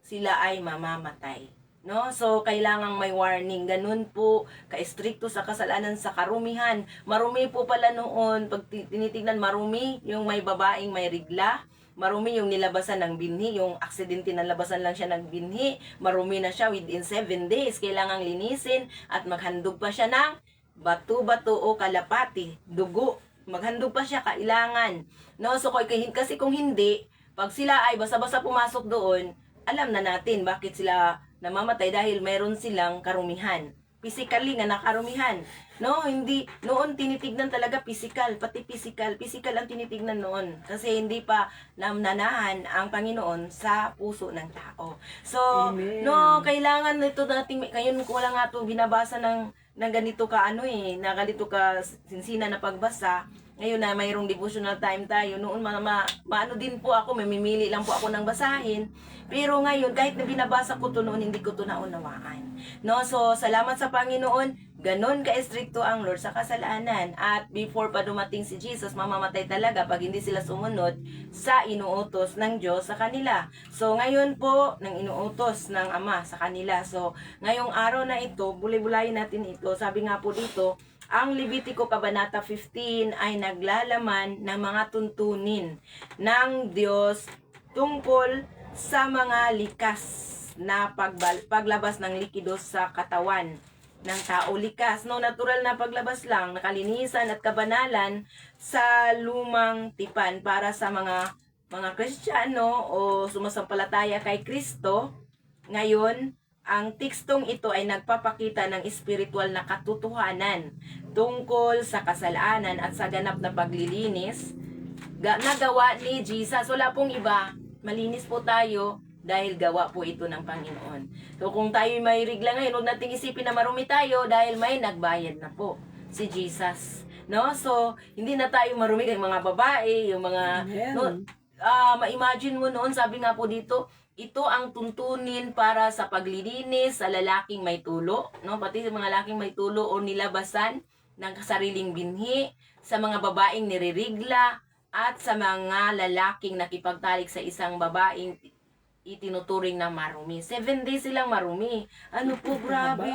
sila ay mamamatay. No? So, kailangang may warning. Ganun po, ka-stricto sa kasalanan sa karumihan. Marumi po pala noon, pag tinitignan, marumi yung may babaeng may rigla. Marumi yung nilabasan ng binhi, yung aksidente na labasan lang siya ng binhi. Marumi na siya within 7 days. Kailangang linisin at maghandog pa siya ng bato-bato o kalapati, dugo. Maghandog pa siya, kailangan. No? So, kasi kung hindi, pag sila ay basta-basta pumasok doon, alam na natin bakit sila namamatay dahil mayroon silang karumihan. Physically nga nakarumihan. No, hindi noon tinitignan talaga physical, pati physical ang tinitignan noon kasi hindi pa namnanahan ang Panginoon sa puso ng tao. So, Amen. no, kailangan nito nating ngayon ko lang nga 'to binabasa ng ganito ka na ganito ka sinsina na pagbasa. Ngayon na mayroong devotional time tayo, noon maano din po ako, mamimili lang po ako ng basahin. Pero ngayon, kahit na binabasa ko to noon, hindi ko to naunawaan. No? So, salamat sa Panginoon, ganon ka-estricto ang Lord sa kasalanan. At before pa dumating si Jesus, mamamatay talaga pag hindi sila sumunod sa inuutos ng Diyos sa kanila. So, ngayon po, ng inuutos ng Ama sa kanila. So, ngayong araw na ito, bulay-bulayin natin ito. Sabi nga po dito, ang Levitico Kabanata 15 ay naglalaman ng mga tuntunin ng Diyos tungkol sa mga likas na paglabas ng likido sa katawan ng tao. Likas, no, natural na paglabas lang, nakalinisan at kabanalan sa lumang tipan para sa mga Kristiyano o sumasampalataya kay Kristo. Ngayon, ang tekstong ito ay nagpapakita ng espiritual na katotohanan tungkol sa kasalanan at sa ganap na paglilinis nagawa ni Jesus. Wala pong iba, malinis po tayo dahil gawa po ito ng Panginoon. So kung tayo may rigla ngayon, huwag nating isipin na marumi tayo dahil may nagbayad na po si Jesus. No? So, hindi na tayo marumi kay mga babae, yung mga no, ma-imagine mo noon, sabi nga po dito, ito ang tuntunin para sa paglilinis sa lalaking may tulo, no? Pati sa mga lalaking may tulo o nilabasan ng sariling binhi, sa mga babaeng nirerigla, at sa mga lalaking nakipagtalik sa isang babaeng itinuturing na marumi. 7 days silang marumi. Ano po, grabe.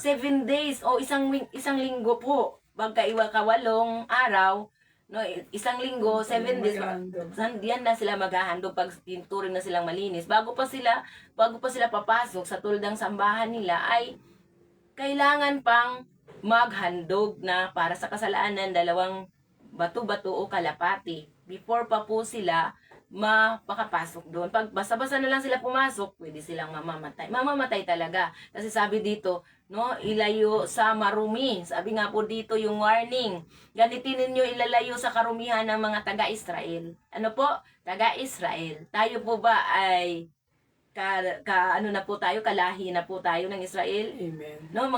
7 days o isang linggo po. Kawalong araw, no, isang linggo, 7 days, diyan na sila maghahandog pag tinuturing na silang malinis. Bago pa sila papasok sa tuldang sambahan nila, ay kailangan pang maghandog na para sa kasalanan, 2 bato-bato o kalapati before pa po sila makapasok doon. Pag basta-basta na lang sila pumasok, pwede silang mamamatay. Mamamatay talaga. Kasi sabi dito, no, ilayo sa marumi. Sabi nga po dito yung warning. Ganitin ninyo ilalayo sa karumihan ng mga taga-Israel. Ano po? Taga-Israel. Tayo po ba ay kalahi na po tayo ng Israel? Amen. No,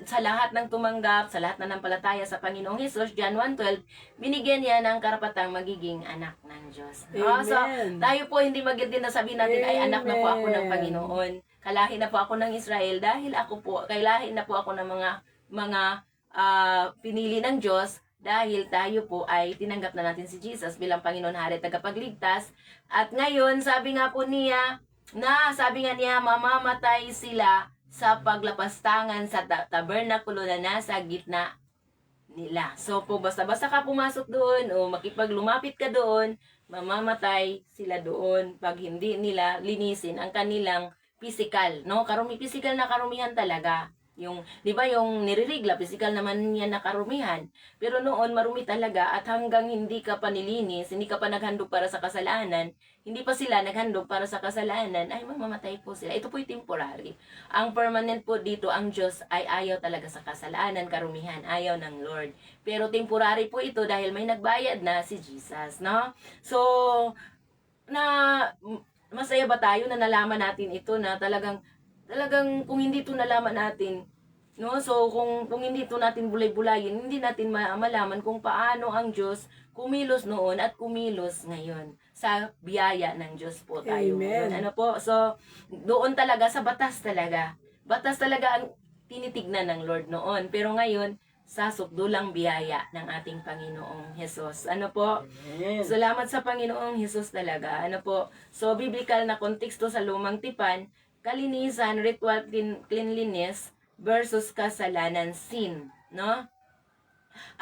sa lahat ng tumanggap, sa lahat na nampalataya sa Panginoong Hesus, John 1:12, binigyan niya ng karapatang magiging anak ng Diyos. No? So, tayo po hindi magiging na sabihin natin, ay anak na po ako ng Panginoon. Kalahi na po ako ng Israel dahil kailahi na po ako ng mga pinili ng Diyos dahil tayo po ay tinanggap na natin si Jesus bilang Panginoon, Hari at Tagapagligtas. At ngayon, sabi nga niya, mamamatay sila sa paglapastangan sa tabernakulo na nasa gitna nila. So, po basta-basta ka pumasok doon o makipaglumapit ka doon, mamamatay sila doon pag hindi nila linisin ang kanilang physical, no? Physical na karumihan talaga. Yung, di ba yung nirerigla, physical naman yan na karumihan. Pero noon, marumi talaga at hanggang hindi ka pa nilinis, hindi ka pa naghandog para sa kasalanan, hindi pa sila naghandog para sa kasalanan, ay mamamatay po sila. Ito po'y temporary. Ang permanent po dito, ang Diyos ay ayaw talaga sa kasalanan, karumihan, ayaw ng Lord. Pero temporary po ito dahil may nagbayad na si Jesus, no? So, masaya ba tayo na nalaman natin ito na talagang kung hindi ito nalaman natin, no? So kung hindi ito natin bulay-bulayin, hindi natin malaman kung paano ang Diyos kumilos noon at kumilos ngayon. Sa biyaya ng Diyos po tayo. Amen. Ano po? So doon talaga sa batas talaga. Batas talaga ang tinitignan ng Lord noon. Pero ngayon, sa sukdulang biyaya ng ating Panginoong Hesus. Ano po? Amen. Salamat sa Panginoong Hesus talaga. Ano po? So, biblical na konteksto sa lumang tipan, kalinisan, ritual cleanliness versus kasalanan, sin. No?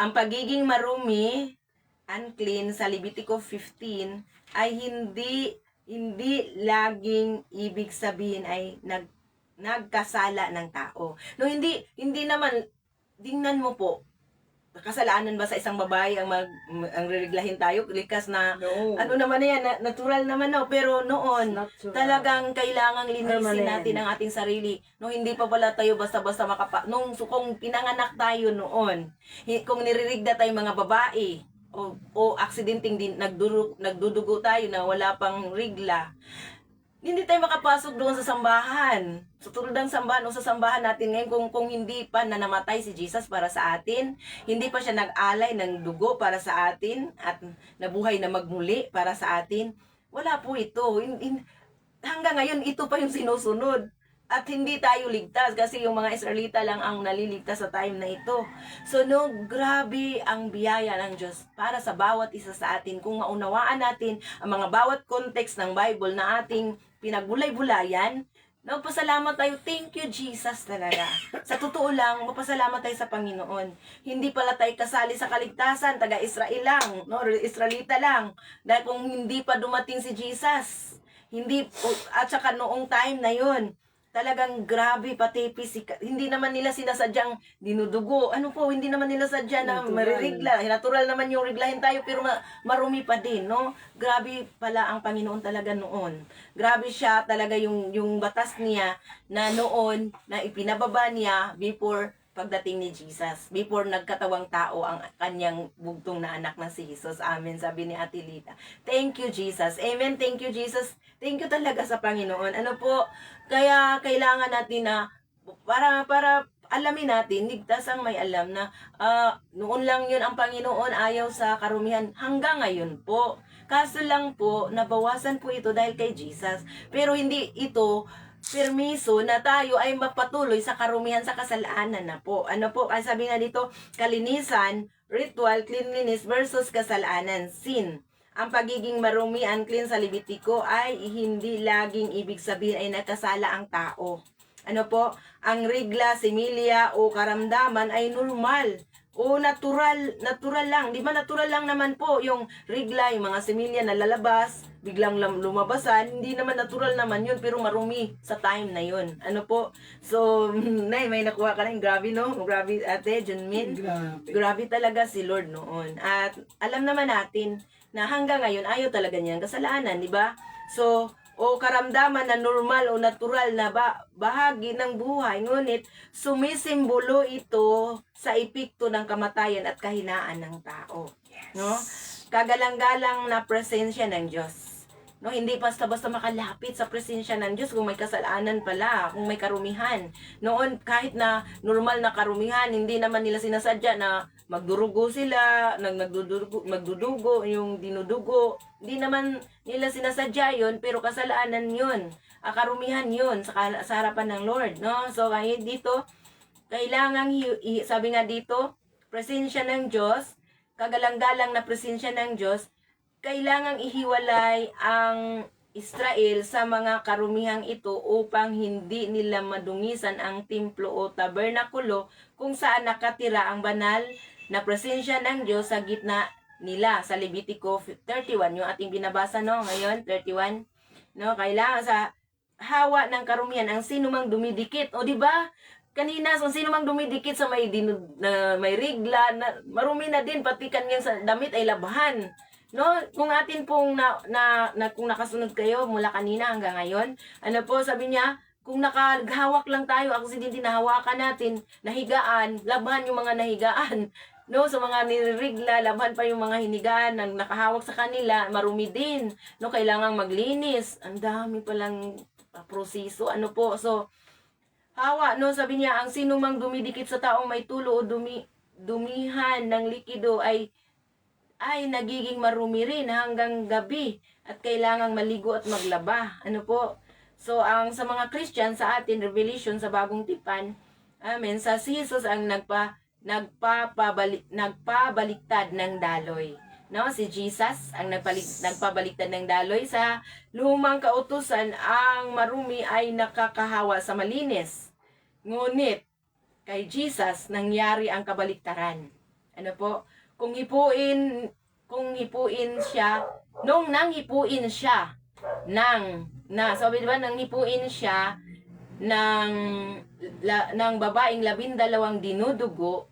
Ang pagiging marumi, unclean sa Levitico 15 ay hindi laging ibig sabihin ay nagkasala ng tao. No, hindi naman, tingnan mo po, kasalanan ba sa isang babae ang rereglahin tayo? Likas na, No. ano naman na yan, natural naman no, pero noon, Natural. talagang kailangang linisin Permanent. natin ang ating sarili. No, hindi pa pala tayo basta-basta kung pinanganak tayo noon, kung niririgda tayo mga babae, o aksidenteng din nagdudugo tayo na wala pang rigla, hindi tayo makapasok doon sa sambahan. Sa tulad ng sambahan o sa sambahan natin ngayon, kung hindi pa na namatay si Jesus para sa atin, hindi pa siya nag-alay ng dugo para sa atin, at nabuhay na magmuli para sa atin, wala po ito. Hanggang ngayon, ito pa yung sinusunod. At hindi tayo ligtas kasi yung mga Israelita lang ang naliligtas sa time na ito. So no, grabe ang biyaya ng Diyos para sa bawat isa sa atin. Kung maunawaan natin ang mga bawat context ng Bible na ating pinagbulay-bulayan, nagpasalamat tayo. Thank you, Jesus talaga. Sa totoo lang, mapasalamat tayo sa Panginoon. Hindi pala tayo kasali sa kaligtasan, taga-Israel lang, no? Israelita lang. Dahil kung hindi pa dumating si Jesus, at saka noong time na yun, talagang grabe, pati hindi naman nila sinasadyang dinudugo. Ano po, hindi naman nila sadya na Natural. maririgla. Natural naman yung riglahin tayo, pero marumi pa din, no? Grabe pala ang Panginoon talaga noon. Grabe siya talaga yung batas niya na noon, na ipinababa niya before pagdating ni Jesus. Before nagkatawang tao ang kanyang bugtong na anak na si Jesus. Amen, sabi ni Ate Lita. Thank you, Jesus. Amen, thank you, Jesus. Thank you talaga sa Panginoon. Ano po, kaya kailangan natin na, para alamin natin, ligtas ang may alam na noon lang yun ang Panginoon, ayaw sa karumihan. Hanggang ngayon po. Kaso lang po, nabawasan po ito dahil kay Jesus. Pero hindi ito permiso na tayo ay mapatuloy sa karumihan sa kasalanan na po. Ano po, kasi sabi nga dito, kalinisan, ritual, cleanliness versus kasalanan, sin. Ang pagiging marumi, unclean sa Levitico ay hindi laging ibig sabihin ay nakasala ang tao. Ano po, ang regla, similya o karamdaman ay normal o natural lang. Di ba natural lang naman po yung regla, yung mga similya na lalabas, biglang lumabasan, hindi naman natural naman yun, pero marumi sa time na yun. Ano po? So, Nay, may nakuha ka na. Grabe, no? Grabe, Ate Junmin. Grabe talaga si Lord noon. At alam naman natin na hanggang ngayon, ayaw talaga niyang kasalanan, di ba? So, o karamdaman na normal o natural na bahagi ng buhay, ngunit sumisimbolo ito sa epekto ng kamatayan at kahinaan ng tao. No? Kagalang-galang na presensya ng Diyos. No, hindi basta-basta makalapit sa presensya ng Diyos kung may kasalanan pala, kung may karumihan. Noon, kahit na normal na karumihan, hindi naman nila sinasadya na magdurugo sila, magdudugo, yung dinudugo. Hindi naman nila sinasadya yun, pero kasalanan yun. Karumihan yun sa harapan ng Lord. No? So, kaya dito, kailangan, sabi nga dito, presensya ng Diyos, kagalang-galang na presensya ng Diyos, kailangang ihiwalay ang Israel sa mga karumihang ito upang hindi nila madungisan ang templo o tabernakulo kung saan nakatira ang banal na presensya ng Diyos sa gitna nila. Sa Levitico 31, yung ating binabasa no ngayon, 31. No, kailangan sa hawa ng karumihan ang sinumang dumidikit. O di ba? Kanina, so sino mang dumidikit sa may rigla, marumi na din, pati kanyang sa damit ay labahan. No, kung atin pong kung nakasunod kayo mula kanina hanggang ngayon, ano po sabi niya, kung nakahawak lang tayo, aksidente na hawakan natin, nahigaan, labahan yung mga nahigaan. No, sa mga nirigla, labahan pa yung mga hinigaan na nakahawak sa kanila, marumi din. No, kailangang maglinis. Ang dami palang proseso, ano po. So, hawa, no, sabi niya, ang sino mang dumidikit sa taong may tulo o dumihan ng likido ay nagiging marumi rin hanggang gabi at kailangang maligo at maglaba. Ano po? So, sa mga Christian sa atin, Revelation sa Bagong Tipan, amen, si Jesus ang nagpabaliktad ng daloy. No, si Jesus ang nagpabaliktad ng daloy. Sa lumang kautusan, ang marumi ay nakakahawa sa malinis. Ngunit kay Jesus nangyari ang kabaliktaran. Ano po? Kung hipuin siya, nanghipuin siya sabi diba, nanghipuin siya ng babaeng 12 dinudugo,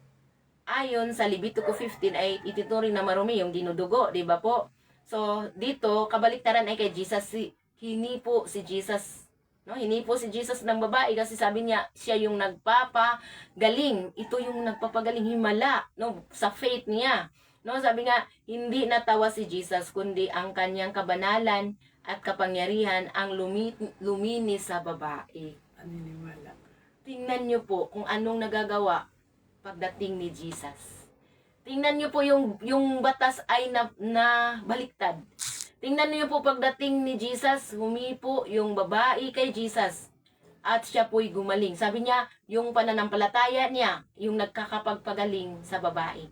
ayon sa Levitico 15 ay itinuring na marumi yung dinudugo, di ba po? So, dito, kabaliktaran ay kay Jesus, hinipo si Jesus. No? Hinipo si Jesus ng babae kasi sabi niya, siya yung nagpapagaling. Ito yung nagpapagaling, himala, no? Sa faith niya. No? Sabi nga, hindi natawa si Jesus, kundi ang kanyang kabanalan at kapangyarihan ang luminis sa babae. Paniniwala. Tingnan niyo po kung anong nagagawa pagdating ni Jesus. Tingnan niyo po yung batas ay na baliktad. Tingnan niyo po pagdating ni Jesus, humipo yung babae kay Jesus at siya po'y gumaling. Sabi niya, yung pananampalataya niya, yung nagkakapagpagaling sa babae.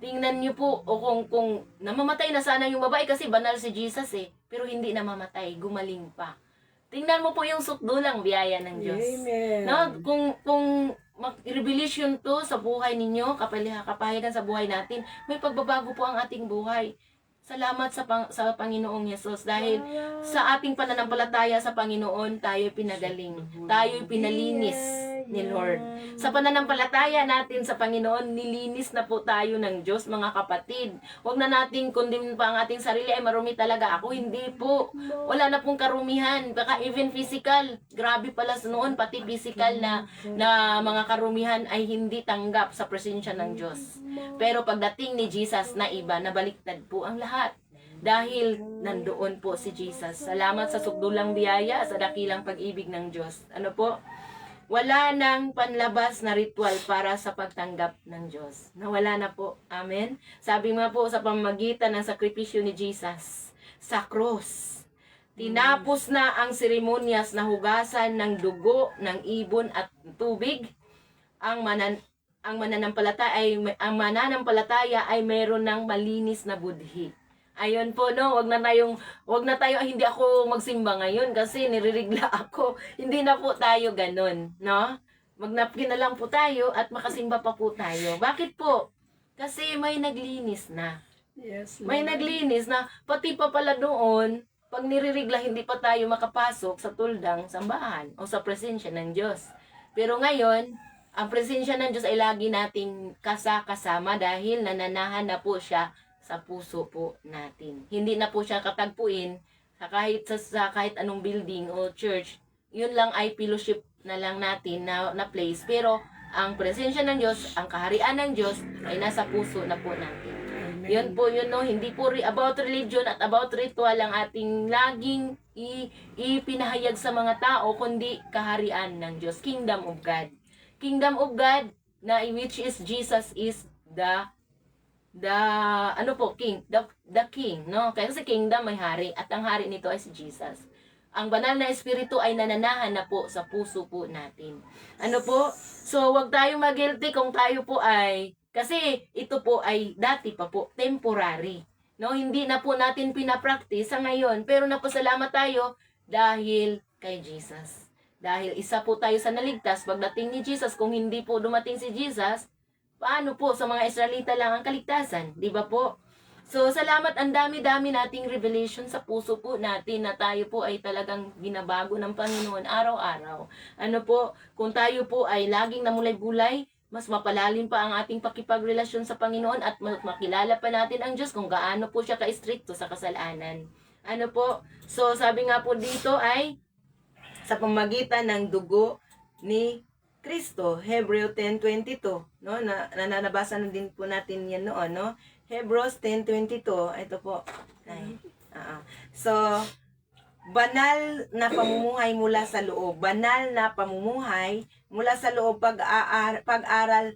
Tingnan niyo po, o kung namamatay na sana yung babae kasi banal si Jesus pero hindi namamatay, gumaling pa. Tingnan mo po yung sukdulang biyaya ng Diyos. Amen. No, kung revelation to sa buhay ninyo, kapahayagan sa buhay natin, may pagbabago po ang ating buhay. Salamat sa Panginoong Yesus dahil sa ating pananampalataya sa Panginoon, tayo'y pinagaling. Tayo'y pinalinis ni Lord. Sa pananampalataya natin sa Panginoon, nilinis na po tayo ng Diyos, mga kapatid. Huwag na nating condemn pa ang ating sarili, ay marumi talaga ako. Hindi po. Wala na pong karumihan. Baka even physical. Grabe pala noon, pati physical na mga karumihan ay hindi tanggap sa presensya ng Diyos. Pero pagdating ni Jesus na iba, nabaliktad po ang lahat. Dahil nandoon po si Jesus. Salamat sa sukdulang biyaya, sa dakilang pag-ibig ng Diyos. Ano po? Wala nang panlabas na ritual para sa pagtanggap ng Diyos. Nawala na po. Amen? Sabi nga po sa pamamagitan ng sakripisyo ni Jesus sa krus. Tinapos na ang seremonyas na hugasan ng dugo, ng ibon at tubig. Ang mananampalataya ay mayroon ng malinis na budhi. Ayun po, no, wag na tayo, hindi ako magsimba ngayon kasi nirerigla ako. Hindi na po tayo ganun, no? Magnapkin na lang po tayo at makasimba pa po tayo. Bakit po? Kasi may naglinis na. Yes, May naglinis na, pati pa pala doon, pag nirerigla, hindi pa tayo makapasok sa tuldang sambahan o sa presensya ng Diyos. Pero ngayon, ang presensya ng Diyos ay lagi nating kasama dahil nananahan na po siya sa puso po natin. Hindi na po siya katagpuin sa kahit anong building o church. Yun lang ay fellowship na lang natin na place. Pero ang presensya ng Diyos, ang kaharian ng Diyos ay nasa puso na po natin. Amen. Yun po yun, no? Hindi po about religion at about ritual ang ating laging ipinahayag sa mga tao, kundi kaharian ng Diyos. Kingdom of God. Kingdom of God, na which is Jesus is the king, no? Kaya kasi kingdom may hari at ang hari nito ay si Jesus. Ang banal na espiritu ay nananahan na po sa puso po natin. Ano po? So, wag tayong mag-guilty kung tayo po ay, kasi ito po ay dati pa po, temporary. No? Hindi na po natin pinapractice sa ngayon, pero napasalamat tayo dahil kay Jesus. Dahil isa po tayo sa naligtas pagdating ni Jesus. Kung hindi po dumating si Jesus, paano po sa mga Israelita lang ang kaligtasan? Di ba po? So, salamat, ang dami-dami nating revelation sa puso po natin na tayo po ay talagang binabago ng Panginoon araw-araw. Ano po, kung tayo po ay laging namulay-bulay, mas mapalalim pa ang ating pakipagrelasyon sa Panginoon at makilala pa natin ang Diyos kung gaano po siya ka-stricto sa kasalanan. Ano po? So, sabi nga po dito ay sa pamagitan ng dugo ni Kristo, Hebreo 10:22, no? Nabasa na din po natin 'yan noon, no? Hebrews 10:22, ito po. Ay. So, banal na pamumuhay mula sa loob, banal na pamumuhay mula sa loob, pag-aral,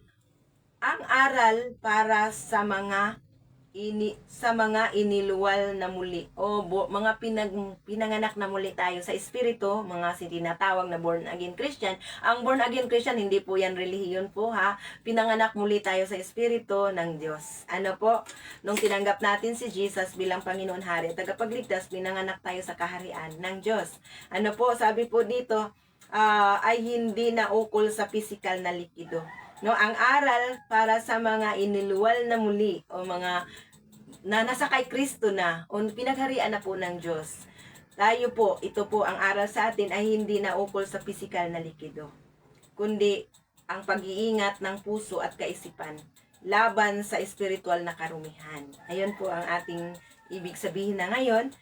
ang aral para sa mga sa mga iniluwal na muli o mga pinanganak na muli tayo sa espiritu, mga tinatawag na born again Christian. Ang born again Christian, hindi po yan relihiyon po ha. Pinanganak muli tayo sa espiritu ng Diyos. Ano po? Nung tinanggap natin si Jesus bilang Panginoon Hari at tagapagligtas, pinanganak tayo sa kaharian ng Diyos. Ano po? Sabi po dito, ay hindi na ukol sa physical na likido. No, ang aral para sa mga iniluwal na muli o mga na nasa kay Kristo na o pinagharian na po ng Diyos. Tayo po, ito po ang aral sa atin ay hindi na ukol sa pisikal na likido, kundi ang pag-iingat ng puso at kaisipan laban sa espiritual na karumihan. Ayun po ang ating ibig sabihin na ngayon.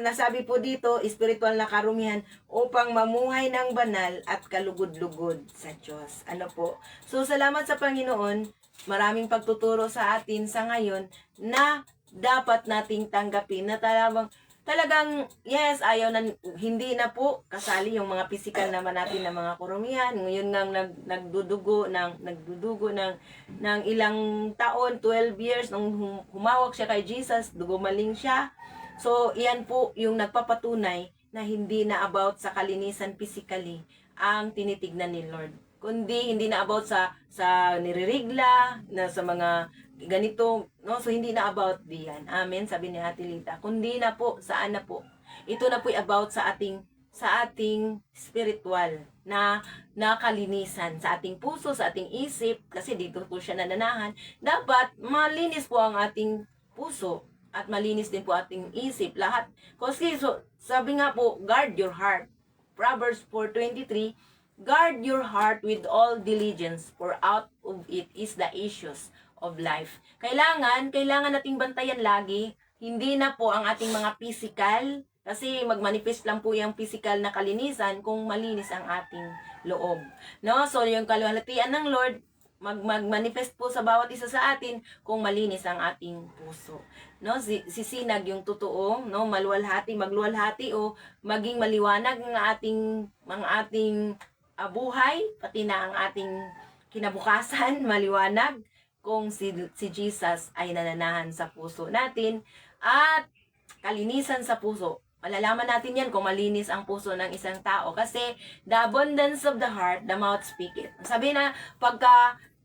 Nasabi po dito, espiritual na karumihan upang mamuhay ng banal at kalugod-lugod sa Diyos. Ano po? So, salamat sa Panginoon. Maraming pagtuturo sa atin sa ngayon na dapat nating tanggapin na talagang yes, hindi na po kasali yung mga physical naman natin na mga karumihan. Ngayon nang nagdudugo ng ilang taon, 12 years, nung humawak siya kay Jesus, dugumaling siya. So, iyan po yung nagpapatunay na hindi na about sa kalinisan physically ang tinitignan ni Lord. Kundi hindi na about sa niririgla, na sa mga ganito, no? So, hindi na about diyan. Amen, sabi ni Ate Lita. Kundi na po, saan na po? Ito na po about sa ating spiritual na kalinisan, sa ating puso, sa ating isip, kasi dito po siya nananahan. Dapat malinis po ang ating puso at malinis din po ating isip, lahat. Kasi sabi nga po, guard your heart. Proverbs 4:23, guard your heart with all diligence, for out of it is the issues of life. Kailangan nating bantayan lagi, hindi na po ang ating mga physical, kasi magmanifest lang po yung physical na kalinisan kung malinis ang ating loob. No? So, yung kaluhalhatian ng Lord, magmanifest po sa bawat isa sa atin kung malinis ang ating puso. No, sisinag yung totoo, no, magluwalhati o maging maliwanag ng ating buhay, pati na ang ating kinabukasan, maliwanag kung si Jesus ay nananahan sa puso natin at kalinisan sa puso. Malalaman natin yan kung malinis ang puso ng isang tao kasi the abundance of the heart, the mouth speaketh. Sabi na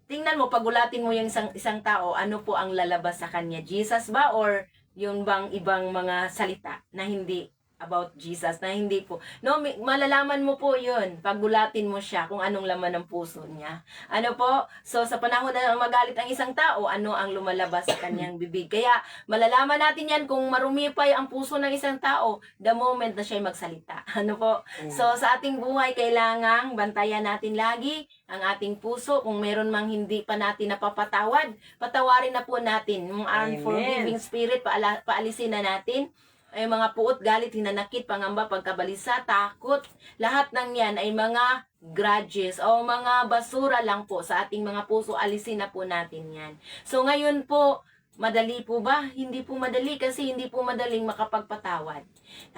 tingnan mo, pagulatin mo yung isang tao, ano po ang lalabas sa kanya? Jesus ba or yung bang ibang mga salita na hindi about Jesus, na hindi po. No, malalaman mo po yun. Pagulatin mo siya kung anong laman ng puso niya. Ano po? So, sa panahon na magalit ang isang tao, ano ang lumalabas sa kanyang bibig. Kaya, malalaman natin yan kung marumi pa ang puso ng isang tao the moment na siya magsalita. Ano po? So, sa ating buhay, kailangang bantayan natin lagi ang ating puso. Kung meron mang hindi pa natin napapatawad, patawarin na po natin. Yung unforgiving spirit, paalisin na natin. Ay mga puot, galit, hinanakit, pangamba, pagkabalisa, takot. Lahat ng yan ay mga grudges o mga basura lang po sa ating mga puso. Alisin na po natin yan. So ngayon po, madali po ba? Hindi po madali kasi hindi po madaling makapagpatawad.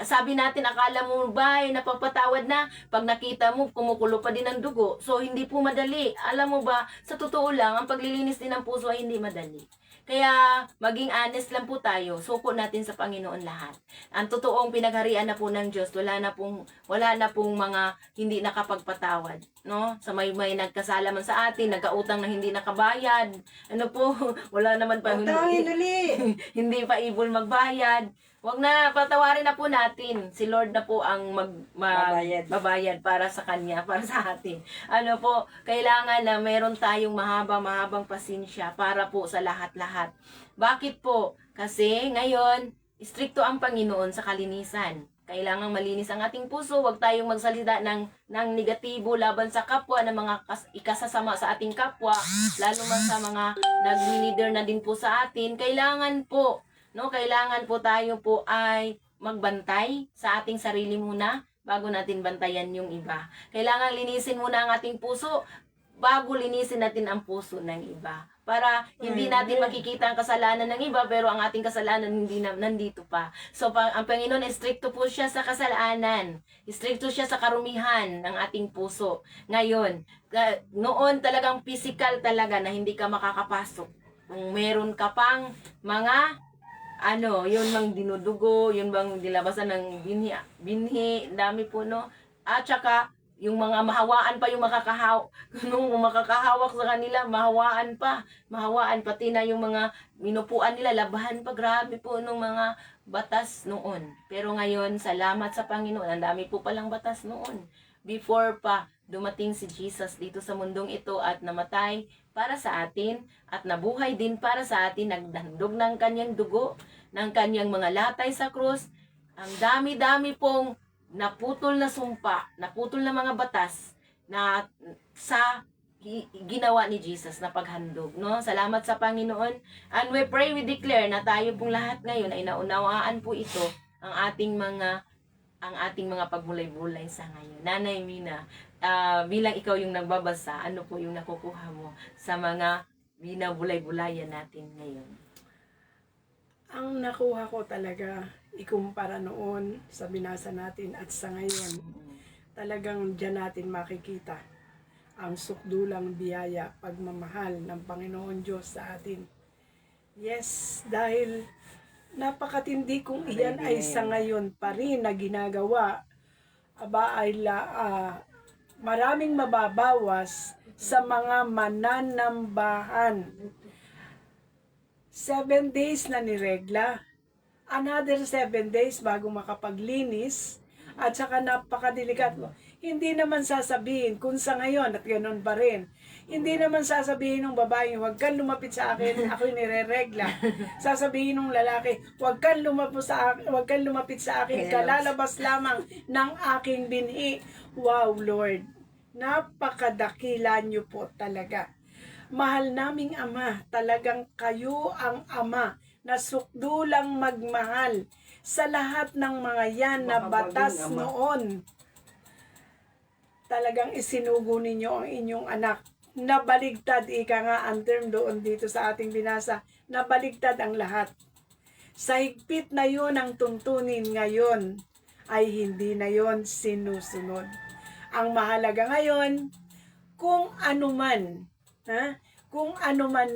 Sabi natin, akala mo ba ay napagpatawad na? Pag nakita mo, kumukulo pa din ang dugo. So hindi po madali. Alam mo ba, sa totoo lang, ang paglilinis din ng puso ay hindi madali. Kaya, maging honest lang po tayo. Suko natin sa Panginoon lahat. Ang totoong pinagharian na po ng Diyos, wala na pong mga hindi nakapagpatawad. No? Sa may nagkasala man sa atin, nagkautang na hindi nakabayad. Ano po, wala naman pa. Hindi pa able magbayad. Wag na, patawarin na po natin. Si Lord na po ang babayad para sa Kanya, para sa atin. Ano po, kailangan na meron tayong mahabang pasensya para po sa lahat-lahat. Bakit po? Kasi ngayon, stricto ang Panginoon sa kalinisan. Kailangang malinis ang ating puso. Huwag tayong magsalita ng negatibo laban sa kapwa, ng mga ikasasama sa ating kapwa, lalo man sa mga nag-leader na din po sa atin. Kailangan po tayo po ay magbantay sa ating sarili muna bago natin bantayan yung iba. Kailangan linisin muna ang ating puso bago linisin natin ang puso ng iba. Para hindi natin makikita ang kasalanan ng iba pero ang ating kasalanan hindi nandito pa. So ang Panginoon, stricto po siya sa kasalanan. Stricto siya sa karumihan ng ating puso. Ngayon, noon talagang physical talaga na hindi ka makakapasok. kung meron ka pang mga yun bang dinudugo, yun bang dilabasan ng binhi, dami po, no? At saka, yung mga mahawaan pa yung nung makakahawak sa kanila, mahawaan pati na yung mga minupuan nila, labahan pa, grabe po nung mga batas noon. Pero ngayon, salamat sa Panginoon, ang dami po palang batas noon. Before pa dumating si Jesus dito sa mundong ito at namatay para sa atin at nabuhay din para sa atin, nagdandog ng kanyang dugo, ng kanyang mga latay sa krus. Ang dami-dami pong naputol na sumpa, naputol na mga batas na ginawa ni Jesus na paghandog, no? Salamat sa Panginoon. And we pray, we declare na tayo pong lahat ngayon ay naunawaan po ito ang ating mga pagbulay-bulay sa ngayon. Nanay Mina, bilang ikaw yung nagbabasa, ano po yung nakukuha mo sa mga binabulay-bulayan natin ngayon? Ang nakuha ko talaga, ikumpara noon sa binasa natin at sa ngayon, talagang diyan natin makikita ang sukdulang biyaya, pagmamahal ng Panginoon Diyos sa atin. Yes, dahil napakatindi kung iyan ay sa ngayon pa rin na ginagawa, maraming mababawas sa mga mananambahan. 7 days na niregla, another 7 days bago makapaglinis, at saka napakadelikat mo. Hindi naman sasabihin kung sa ngayon at ganoon pa rin. Hindi naman sasabihin ng babae, huwag kang lumapit sa akin, ako'y nireregla. Sasabihin ng lalaki, huwag kang lumapit sa akin, kalalabas lamang ng aking binhi. Wow, Lord, napakadakila niyo po talaga. Mahal naming Ama, talagang kayo ang Ama na sukdulang magmahal sa lahat ng mga yan na batas noon. Talagang isinugo ninyo ang inyong anak. Nabaligtad, ika nga ang term doon dito sa ating binasa, nabaligtad ang lahat. Sa higpit na yun ang tuntunin ngayon, ay hindi na yon sinusunod. Ang mahalaga ngayon, kung anuman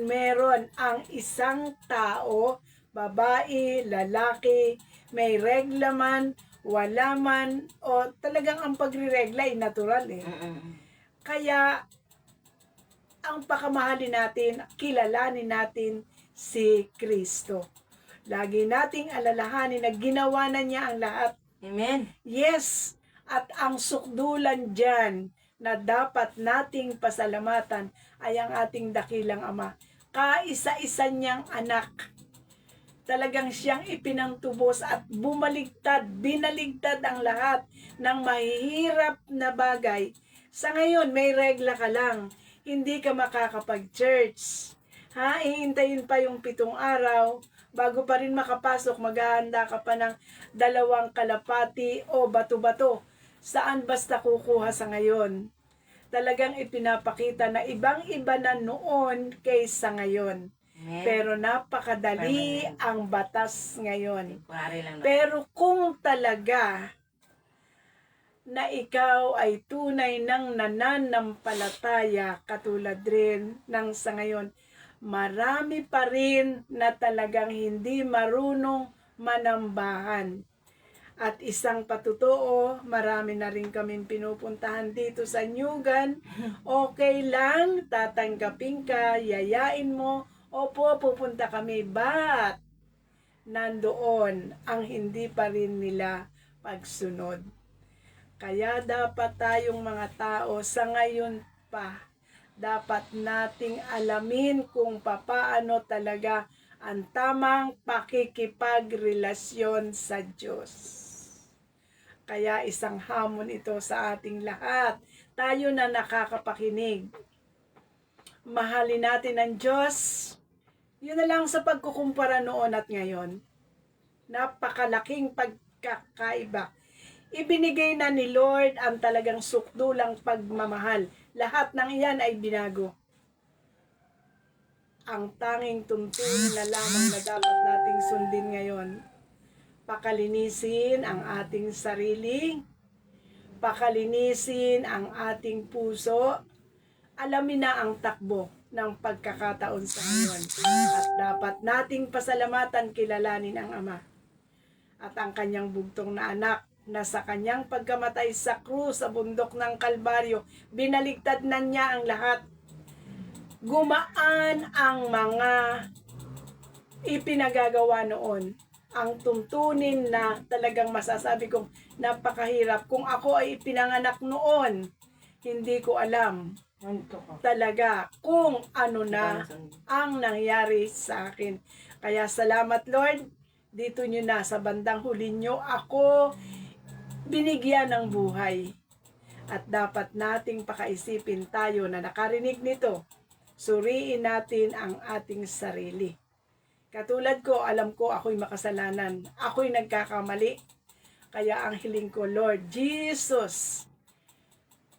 meron ang isang tao, babae, lalaki, may regla man, wala man, o talagang ang pagriregla ay natural eh. Kaya, ang pakamahalin natin, kilalanin natin si Kristo. Lagi nating alalahanin na ginawa na niya ang lahat. Amen. Yes, at ang sukdulan dyan na dapat nating pasalamatan ay ang ating dakilang Ama. Kaisa-isa niyang anak. Talagang siyang ipinangtubos at binaligtad ang lahat ng mahihirap na bagay. Sa ngayon, may regla ka lang. Hindi ka makakapag-church. Ihintayin pa yung 7 araw. Bago pa rin makapasok, maghahanda ka pa ng 2 kalapati o bato-bato. Saan basta kukuha sa ngayon? Talagang ipinapakita na ibang-iba na noon kaysa ngayon. Amen. Pero napakadali ang batas ngayon. Temporary lang. Pero kung talaga na ikaw ay tunay ng nananampalataya katulad rin ng sa ngayon, marami pa rin na talagang hindi marunong manambahan. At isang patotoo, marami na rin kaming pinupuntahan dito sa Nyugan. Okay lang, tatanggapin ka, yayain mo, opo, pupunta kami. But, nandoon ang hindi pa rin nila pagsunod. Kaya dapat tayong mga tao sa ngayon pa, dapat nating alamin kung papaano talaga ang tamang pakikipagrelasyon sa Diyos. Kaya isang hamon ito sa ating lahat. Tayo na nakakapakinig. Mahalin natin ang Diyos. Yun na lang sa pagkukumpara noon at ngayon. Napakalaking pagkakaiba. Ibinigay na ni Lord ang talagang sukdulang pagmamahal. Lahat ng iyan ay binago. Ang tanging tuntunin na lamang na dapat nating sundin ngayon, pakalinisin ang ating sarili, pakalinisin ang ating puso, alamin na ang takbo ng pagkakataon sa ngayon. At dapat nating pasalamatan, kilalanin ang Ama at ang kanyang bugtong na anak na sa kanyang pagkamatay sa krus sa bundok ng Kalbaryo, binaligtad na niya ang lahat. Gumaan ang mga ipinagagawa noon. Ang tuntunin na talagang masasabi kong napakahirap. Kung ako ay ipinanganak noon, hindi ko alam talaga kung ano na ang nangyari sa akin. Kaya salamat Lord, dito nyo na sa bandang huli nyo ako binigyan ng buhay. At dapat nating pakaisipin tayo na nakarinig nito. Suriin natin ang ating sarili. Katulad ko, alam ko ako'y makasalanan. Ako'y nagkakamali. Kaya ang hiling ko, Lord Jesus,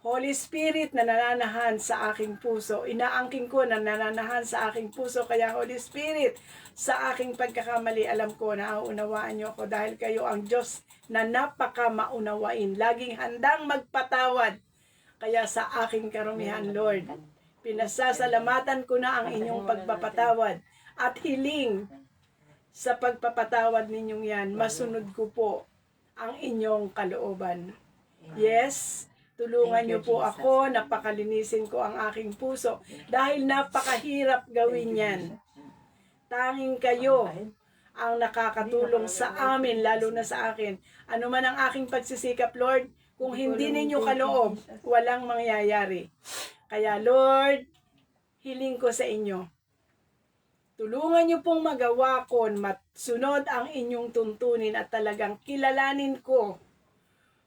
Holy Spirit na nananahan sa aking puso, inaangking ko na nananahan sa aking puso. Kaya Holy Spirit, sa aking pagkakamali, alam ko na naunawaan niyo ako dahil kayo ang Diyos na napaka maunawain. Laging handang magpatawad. Kaya sa aking karumihan, Lord, pinasasalamatan ko na ang inyong pagpapatawad at hiling sa pagpapatawad ninyong yan, masunod ko po ang inyong kalooban. Yes, tulungan niyo po ako, napakalinisin ko ang aking puso dahil napakahirap gawin yan. Tanging kayo ang nakakatulong sa amin, lalo na sa akin. Ano man ang aking pagsisikap, Lord, kung hindi ninyo kaloob, walang mangyayari. Kaya Lord, hiling ko sa inyo. Tulungan niyo pong magawa ko, matsunod ang inyong tuntunin at talagang kilalanin ko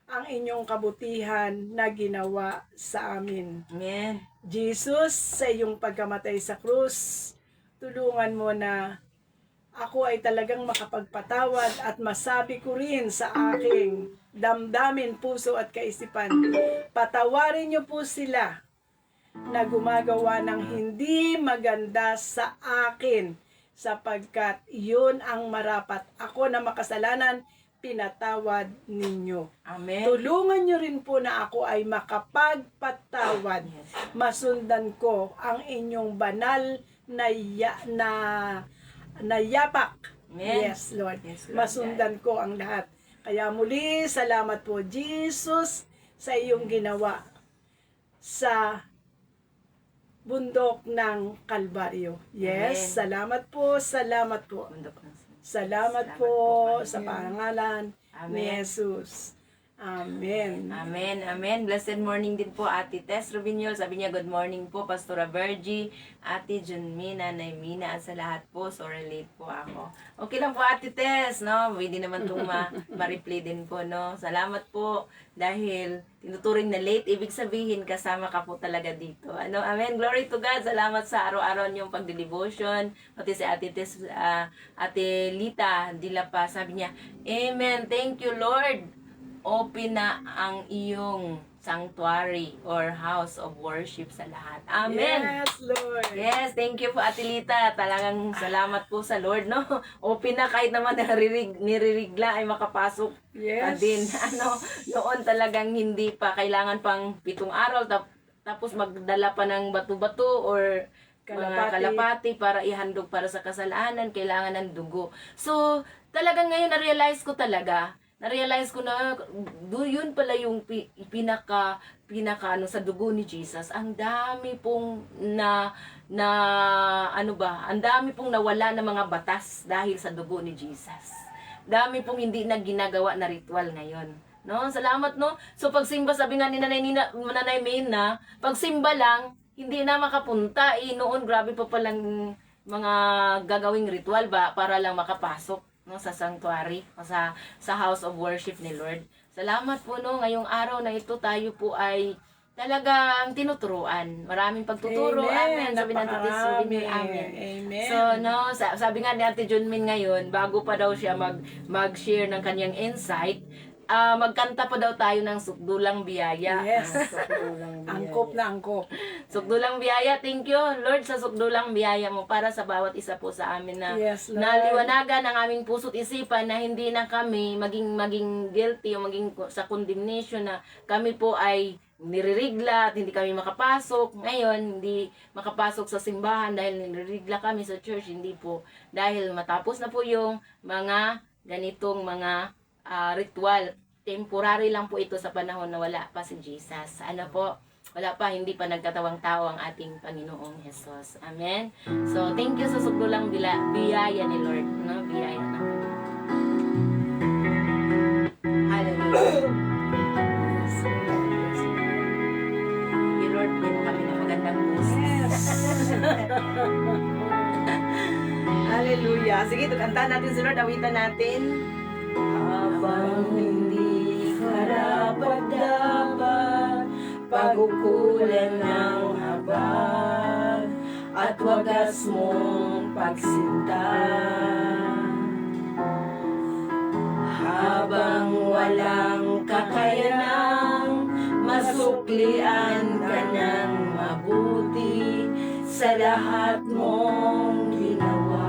ang inyong kabutihan na ginawa sa amin. Amen. Jesus, sa iyong pagkamatay sa krus, tulungan mo na ako ay talagang makapagpatawad at masabi ko rin sa aking damdamin, puso at kaisipan. Patawarin niyo po sila na gumagawa ng hindi maganda sa akin sapagkat yun ang marapat. Ako na makasalanan, pinatawad ninyo. Amen. Tulungan nyo rin po na ako ay makapagpatawad. Masundan ko ang inyong banal na yapak. Amen. Yes, Lord. Yes, Lord. Masundan ko ang lahat. Kaya muli, salamat po, Jesus, sa iyong ginawa sa bundok ng Kalbaryo. Yes, Amen. salamat po, salamat po. Salamat po sa pangalan ni Amen. Jesus. Amen. Amen, amen. Blessed morning din po, Ate Tess Rubinyol. Sabi niya, good morning po, Pastora Virgie, Ate Junmina, Naimina, at sa lahat po. So, relate po ako. Okay lang po, Ate Tess, no? Pwede naman itong ma-replay din po, no? Salamat po, dahil tinuturing na late, ibig sabihin, kasama ka po talaga dito. Ano? Amen. Glory to God. Salamat sa araw-araw niyong pagdi-devotion. Pati si Ate Tess, Ate Lita Dilapa, sabi niya, amen. Thank you, Lord. Open na ang iyong sanctuary or house of worship sa lahat. Amen. Yes, Lord. Yes, thank you po, Ate Lita. Talagang salamat po sa Lord, no? Open na kahit naman niririgla ay makapasok ka Yes. din. Noon talagang hindi pa. Kailangan pang 7 araw tapos magdala pa ng bato-bato or mga kalapati para ihandog para sa kasalanan. Kailangan ng dugo. So, talagang ngayon na-realize ko na yun pala yung pinaka sa dugo ni Jesus. Ang dami pong ang dami pong nawala ng mga batas dahil sa dugo ni Jesus. Dami pong hindi na ginagawa na ritual ngayon. No? Salamat, no? So pagsimba, sabi nga ni Nanay Mina, pagsimba lang, hindi na makapunta. Noon, grabe pa palang mga gagawing ritual ba para lang makapasok, no, sa sanctuary o sa house of worship ni Lord. Salamat po, no, ngayong araw na ito tayo po ay talagang tinuturuan. Maraming pagtuturo. Amen. Sabi ng Ate Tess, amen. Amen. So, no, sabi nga ni Ate Junmin ngayon, bago pa daw siya mag-share ng kanyang insight, magkanta pa daw tayo ng Sukdulang Biyaya. Yes. Angkop na angkop. Sukdulang Biyaya, thank you Lord sa Sukdulang Biyaya mo para sa bawat isa po sa amin na Yes, Lord. naliwanagan ang aming puso't isipan na hindi na kami maging guilty o maging sa condemnation na kami po ay nirigla at hindi kami makapasok. Ngayon, hindi makapasok sa simbahan dahil nirigla kami sa church. Hindi po. Dahil matapos na po yung mga ganitong mga ritual. Temporary lang po ito sa panahon na wala pa si Jesus. Ano po? Wala pa, hindi pa nagkatawang tao ang ating Panginoong Jesus. Amen? So, thank you sa sugdulang biyaya ni Lord. No? Biyaya na. Hallelujah. Lord, din kami ng magandang boses. Hallelujah. Sige, kantahan natin si Lord. Awitan natin. Habang hindi karapat-dapat, pagukulan ng habag, at wagas mong pagsinta. Habang walang kakayanang masuklian ka ng mabuti sa lahat mong ginawa.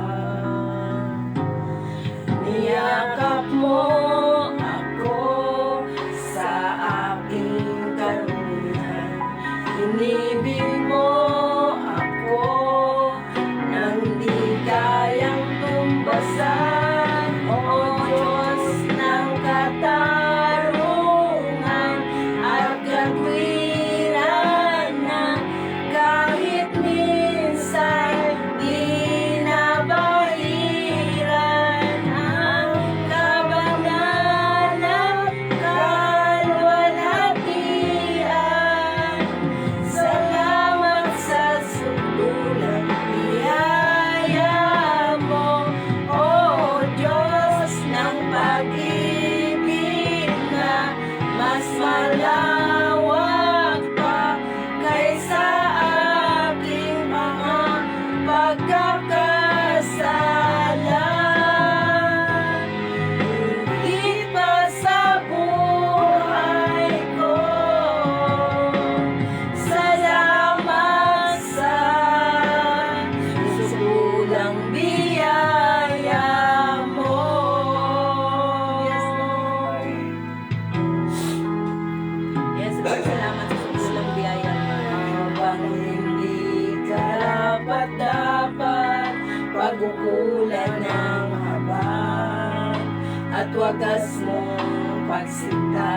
Niyakap mo ako sa aking karunihan. Inibig mo ako nang di kayang tumbasan. O Diyos ng katarungan at katwiran na kahit minsan di nabahiran ang kabangalan at kalwalhatian. Salamat sa sugulang biyaya mo, O Diyos ng pag-ibig na mas malawak pa kaysa aking mga pagkakasala. Higit pa sa buhay ko, salamat sa sugulang biyaya mo. Yes, Lord. Yes, Lord. Salamat sa sugulang biyaya mo. Habang hindi karapat-dapat, pagukulan ng habang, at wagas mong pagsinta.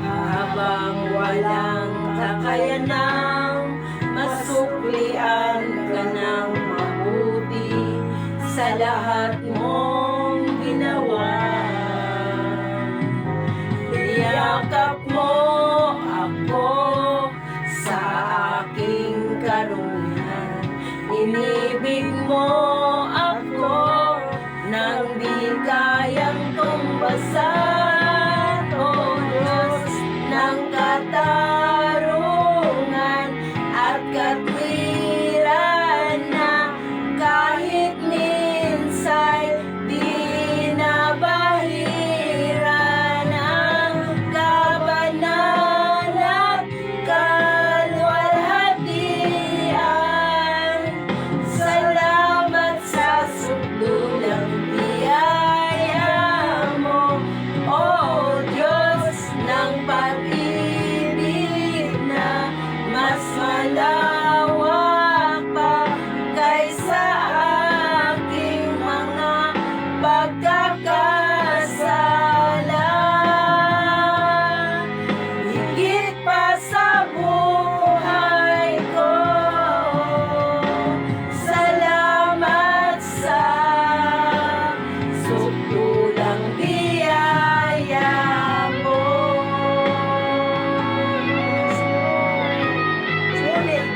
Habang walang kakayanang masuklian ka ng mabuti sa lahat mong ginawa. Niyakap mo ako sa aking karunihan. Inibig mo ako nang di kayang tumbasan. O Diyos ng katarungan at katwiran na kahit minsan di nabahiran ang kabanal at kalwalhatian. Salamat sa sugdulang biyaya mo, O Diyos ng pag-ibig na mas malawak pa kaysa aking mga pagkakasala. Higit pa sa buhay ko, salamat sa sugdulang biyaya mo.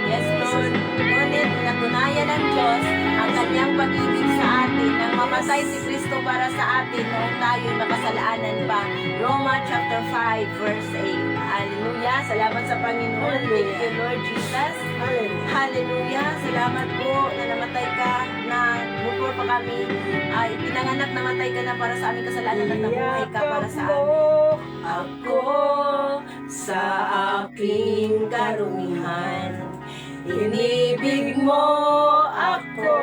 Yes, Lord. Ngunit natunayan ng Diyos ang kanyang pag-ibig sa atin nang mamatay si Kristo para sa atin noong tayo'y makasalanan pa. Roma chapter 5 verse 8. Hallelujah. Salamat sa Panginoon. Thank you, Lord Jesus. Hallelujah. Salamat po na namatay ka, na before pa kami ay pinanganak, namatay ka na para sa aming kasalanan at nabuhay ka para sa amin. Ako sa aking karumihan, inibig mo ako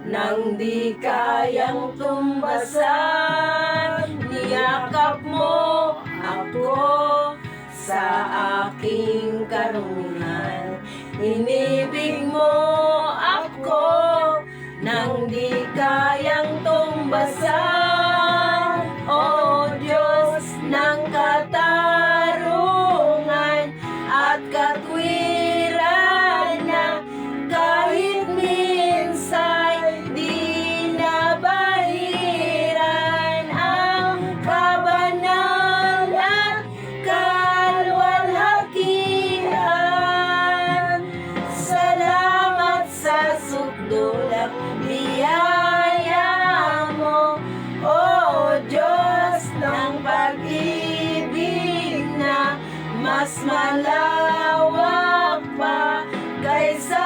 nang di kayang tumbasan. Niyakap mo ako pag-ibig mo ako nang di kayang tumbasan. O Diyos ng katarungan at katwiran na kahit minsan di nabahiran ang kabanal at kalwalhakian. Salamat sa sukdulang biyaya mo, O Diyos ng pag-ibig na mas malawak pa kaysa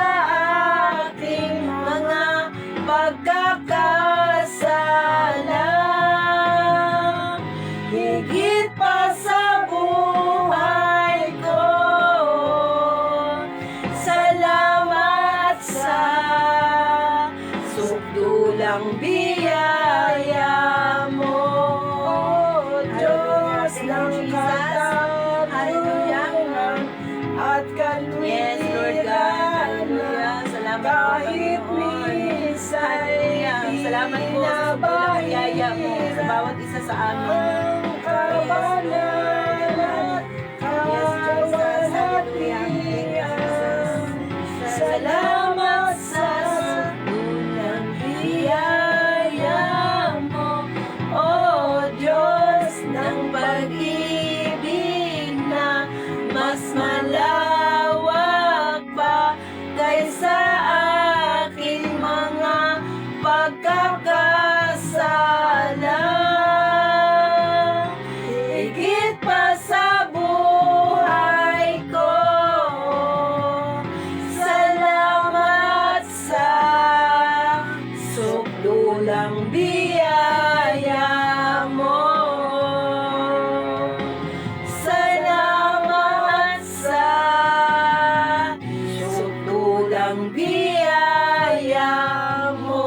aking mga pagkakasala. Higit pa sa buhay ko, salamat sa sukdulang biyaya mo, O Diyos ng katarungan at Yes, Lord God. Hallelujah. Salamat po, kahit Panginoon. minsan Hallelujah. Salamat po sa sukdulang biyaya mo sa bawat isa sa amin. ang kabanalan Yes, Jesus. Hallelujah. Thank you, Jesus. Salamat sa sukdulang biyaya mo, O Diyos ng pag-ibig na mas malawak pa kaysa aking mga pagkakasala. Higit pa sa buhay ko, salamat sa sukdulang biyaya mo. Salamat sa sukdulang biyaya mo.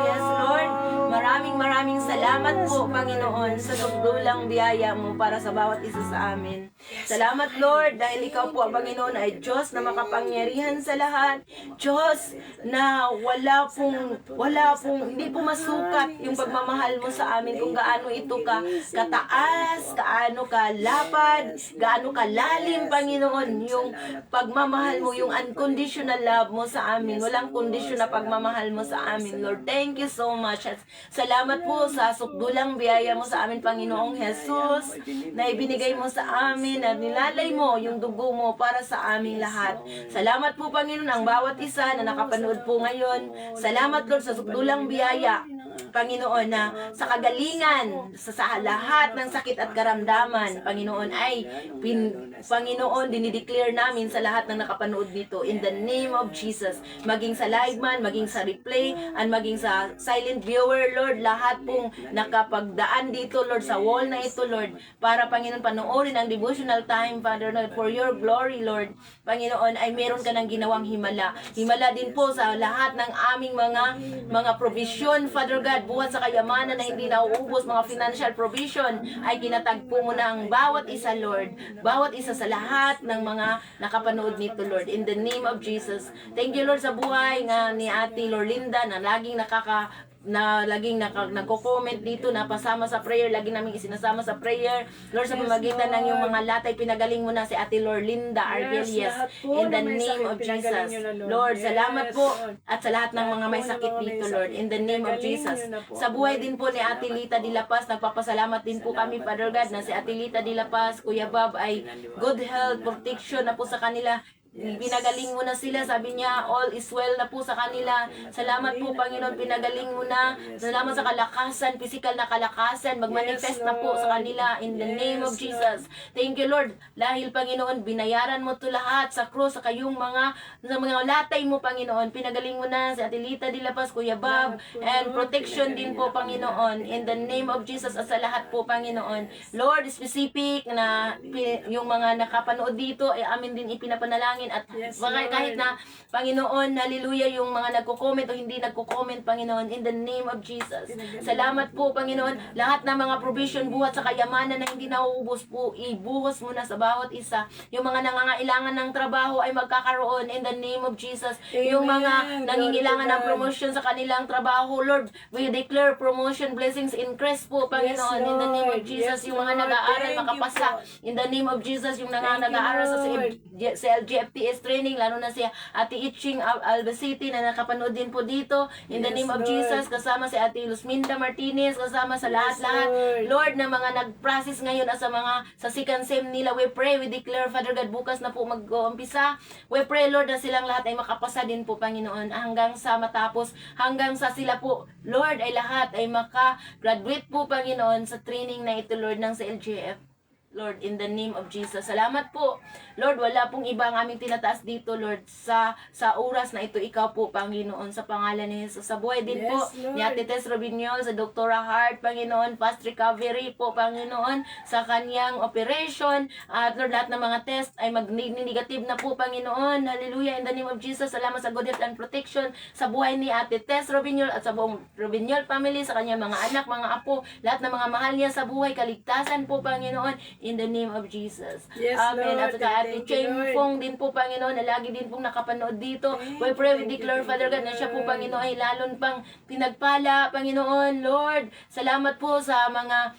Yes, Lord. Maraming salamat po, Panginoon, sa sukdulang biyaya mo para sa bawat isa sa amin. Salamat, Lord, dahil ikaw po, Panginoon, ay Diyos na makapangyarihan sa lahat. Diyos na wala pong, hindi po masukat yung pagmamahal mo sa amin kung gaano ito kataas, gaano kalapad, gaano kalalim, Panginoon, yung pagmamahal mo, yung unconditional love mo sa amin. Walang kondisyon na pagmamahal mo sa amin, Lord. Thank you so much. At salamat po sa sukdulang biyaya mo sa amin, Panginoong Jesus, na ibinigay mo sa amin at nilalay mo yung dugo mo para sa aming lahat. Salamat po, Panginoon, ang bawat isa na nakapanood po ngayon. Salamat, Lord, sa sukdulang biyaya, Panginoon, na sa kagalingan, sa lahat ng sakit at karamdaman, Panginoon, ay Panginoon, dinideclare namin sa lahat ng nakapanood nito, in the name of Jesus, maging sa live man, maging sa replay, and maging sa silent viewer, Lord, lahat pong nakapagdaan dito, Lord, sa wall na ito, Lord, para, Panginoon, panoorin ang devotional time, Father, Lord, for your glory, Lord, Panginoon, ay meron ka ng ginawang himala. Himala din po sa lahat ng aming mga provision, Father God, buhat sa kayamanan na hindi nauubos, mga financial provision, ay kinatagpo mo na ang bawat isa, Lord, bawat isa sa lahat ng mga nakapanood nito, Lord, in the name of Jesus. Thank you, Lord, sa buhay nga ni Ate Lorlinda na laging nagko-comment dito na pasama sa prayer, lagi namin isinasama sa prayer, Lord, sa pamagitan ng yung mga latay, pinagaling mo na si Ate Lorlinda Arguelles, lahat po in the na may name sakit, of pinagaling Jesus. nyo na, Lord. Lord, Yes, salamat po, Lord. at sa lahat ng mga may Lahat po sakit na mga dito, may Lord, sakit, in the name of pinagaling Jesus. nyo na po. Sa buhay din po ni Ate Lita de la Paz, nagpapasalamat din po kami, Father God, na si Ate Lita de la Paz, Kuya Bob, ay good health, protection na po sa kanila. Pinagaling mo na sila, sabi niya, all is well na po sa kanila. Salamat po, Panginoon, pinagaling mo na. Salamat sa kalakasan, physical na kalakasan, magmanifest na po sa kanila in the name of Jesus. Thank you, Lord. Dahil, Panginoon, binayaran mo to lahat sa cross, sa kayong mga latay mo, Panginoon. Pinagaling mo na si Ate Lita de la Paz, Kuya Bob, and protection din po, Panginoon, in the name of Jesus, at sa lahat po, Panginoon. Lord, specific na yung mga nakapanood dito, ay amin din ipinapanalangin manalangin at Yes, kahit Lord. na, Panginoon, hallelujah, yung mga nagko-comment o hindi nagko-comment, Panginoon, in the name of Jesus. Salamat po, Panginoon, lahat ng mga provision, buhat sa kayamanan na hindi nauubos po, ibuhos mo na sa bawat isa. Yung mga nangangailangan ng trabaho ay magkakaroon in the name of Jesus. Yung mga Amen. nangingilangan ng Glory to God. promotion sa kanilang trabaho, Lord, we declare promotion, blessings, increase po, Panginoon, in the name of Lord. Jesus. Yes, Yung mga Lord. nag-aaral, Thank you makapasa, po. in the name of Jesus. Yung Thank you, nag-aaral sa Lord. LGFTS training, lalo na si Ate Itching Albacete na nakapanood din po dito, in the Yes, name of Lord. Jesus, kasama si Ate Luzminda Martinez, kasama sa lahat-lahat, Lord. Lord, na mga nag-process ngayon at sa second sem nila, we pray, we declare, Father God, bukas na po mag-uumpisa. We pray, Lord, na silang lahat ay makapasa din po, Panginoon, hanggang sa matapos, hanggang sa sila po, Lord, ay lahat ay maka-graduate po, Panginoon, sa training na ito, Lord, ng sa LGF. Lord, in the name of Jesus. Salamat po. Lord, wala pong iba ang aming tinataas dito, Lord, sa oras na ito, ikaw po, Panginoon, sa pangalan ni Jesus. Sa buhay din Yes, po Lord. ni Ate Tess Robinol, sa Dr. Hart, Panginoon, fast recovery po, Panginoon, sa kanyang operation. At Lord, lahat ng mga test ay mag-negative na po, Panginoon. Hallelujah, in the name of Jesus. Salamat sa good health and protection sa buhay ni Ate Tess Robinol at sa buong Robinol family, sa kanyang mga anak, mga apo, lahat ng mga mahal niya sa buhay, kaligtasan po, Panginoon, in the name of Jesus. Yes, Amen. Lord. At saka Ate Thank you, Cheng Lord. Fong din po, Panginoon, na lagi din pong nakapanood dito. We pray, we declare, Father God, na siya po, Panginoon, ay lalong pang pinagpala, Panginoon, Lord. Salamat po sa mga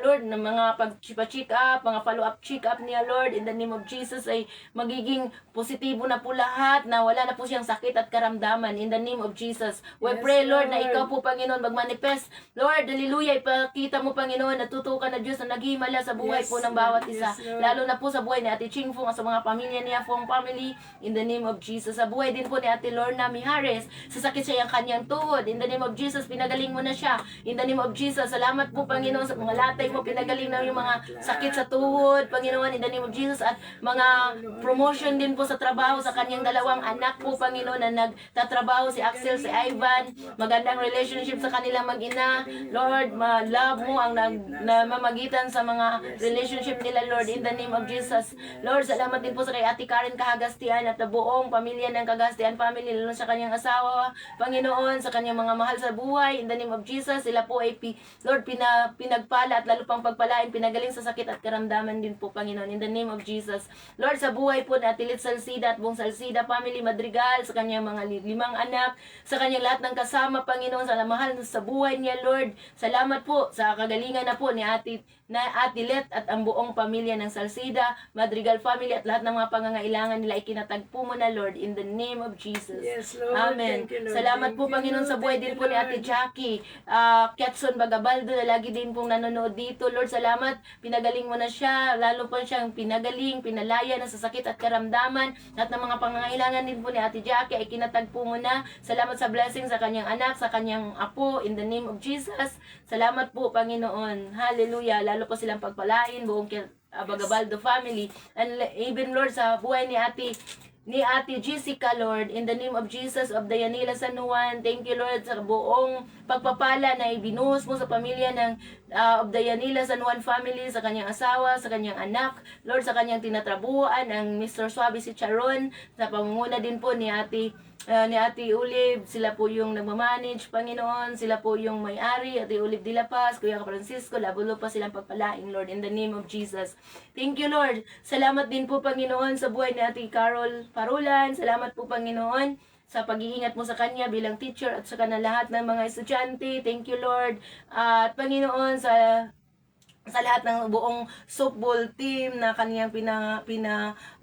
Lord, ng mga pag-check up, mga follow-up check-up niya, Lord, in the name of Jesus, ay magiging positibo na po lahat, na wala na po siyang sakit at karamdaman, in the name of Jesus. We Yes, pray, Lord, na Lord. ikaw po, Panginoon, mag-manifest. Lord, hallelujah, ipakita mo, Panginoon, natutukan na Diyos na naghimala sa buhay Yes, po ng Lord. bawat isa. Yes, Lord. Lalo na po sa buhay ni Ate Ching Fong at sa mga pamilya niya, Fong family, in the name of Jesus. Sa buhay din po ni Ate Lorna Mijares, sa sakit siya yung kanyang tuhod, in the name of Jesus, pinagaling mo na siya. In the name of Jesus, salamat po, Panginoon, sa mga latay mo, pinagaling na yung mga sakit sa tuhod, Panginoon, in the name of Jesus, at mga promotion din po sa trabaho sa kanyang dalawang anak po, Panginoon, na nagtatrabaho, si Axel, si Ivan, magandang relationship sa kanilang mag-ina, Lord, love mo ang namamagitan sa mga relationship nila, Lord, in the name of Jesus. Lord, salamat din po sa kay Ate Karen Kahagastian at buong pamilya ng Kagastian family, lalo sa kanyang asawa, Panginoon, sa kanyang mga mahal sa buhay, in the name of Jesus, sila po ay Lord, pinagpala at lalo pang pagpalain, pinagaling sa sakit at karamdaman din po, Panginoon, in the name of Jesus. Lord, sa buhay po na Tilit Salsida at buong Salsida family, Madrigal, sa kanyang mga 5 anak, sa kanyang lahat ng kasama, Panginoon, sa mahal sa buhay niya, Lord. Salamat po sa kagalingan na po ni Ate Let at ang buong pamilya ng Salsida, Madrigal family, at lahat ng mga pangangailangan nila ikinatagpo mo na, Lord, in the name of Jesus. Yes, Lord. Amen. Thank you, Lord. Salamat po, Thank you, Panginoon, sa Lord. buhay Thank din you, po ni Ate Lord. Jackie, Ketson Bagabaldo, na lagi din pong nanonood dito. Lord, salamat, pinagaling mo na siya, lalo pa siyang pinagaling, pinalaya na sa sakit at karamdaman. Lahat ng mga pangangailangan din po ni Ate Jackie ay kinatagpo mo na. Salamat sa blessing sa kanyang anak, sa kanyang apo, in the name of Jesus. Salamat po, Panginoon. Hallelujah. Lalo pa silang pagpalain, buong Bagabaldo family. And even, Lord, sa buhay ni Ate Jessica, Lord, in the name of Jesus of Dayanila San Juan, thank you, Lord, sa buong pagpapala na ibinuhos mo sa pamilya ng of Dayanila San Juan family, sa kanyang asawa, sa kanyang anak, Lord, sa kanyang tinatrabuhan, ang Mr. Suabe si Charon, sa pamumuna din po ni Ate Olive, sila po yung nagmamanage, Panginoon, sila po yung may-ari, Ate Olive de la Paz, Kuya Francisco, labulo pa silang pagpalain, Lord, in the name of Jesus. Thank you, Lord. Salamat din po, Panginoon, sa buhay ni Ate Carol Parulan. Salamat po, Panginoon, sa pag-iingat mo sa kanya bilang teacher at sa kanila lahat ng mga estudyante. Thank you, Lord. At Panginoon, sa lahat ng buong softball team na kaniyang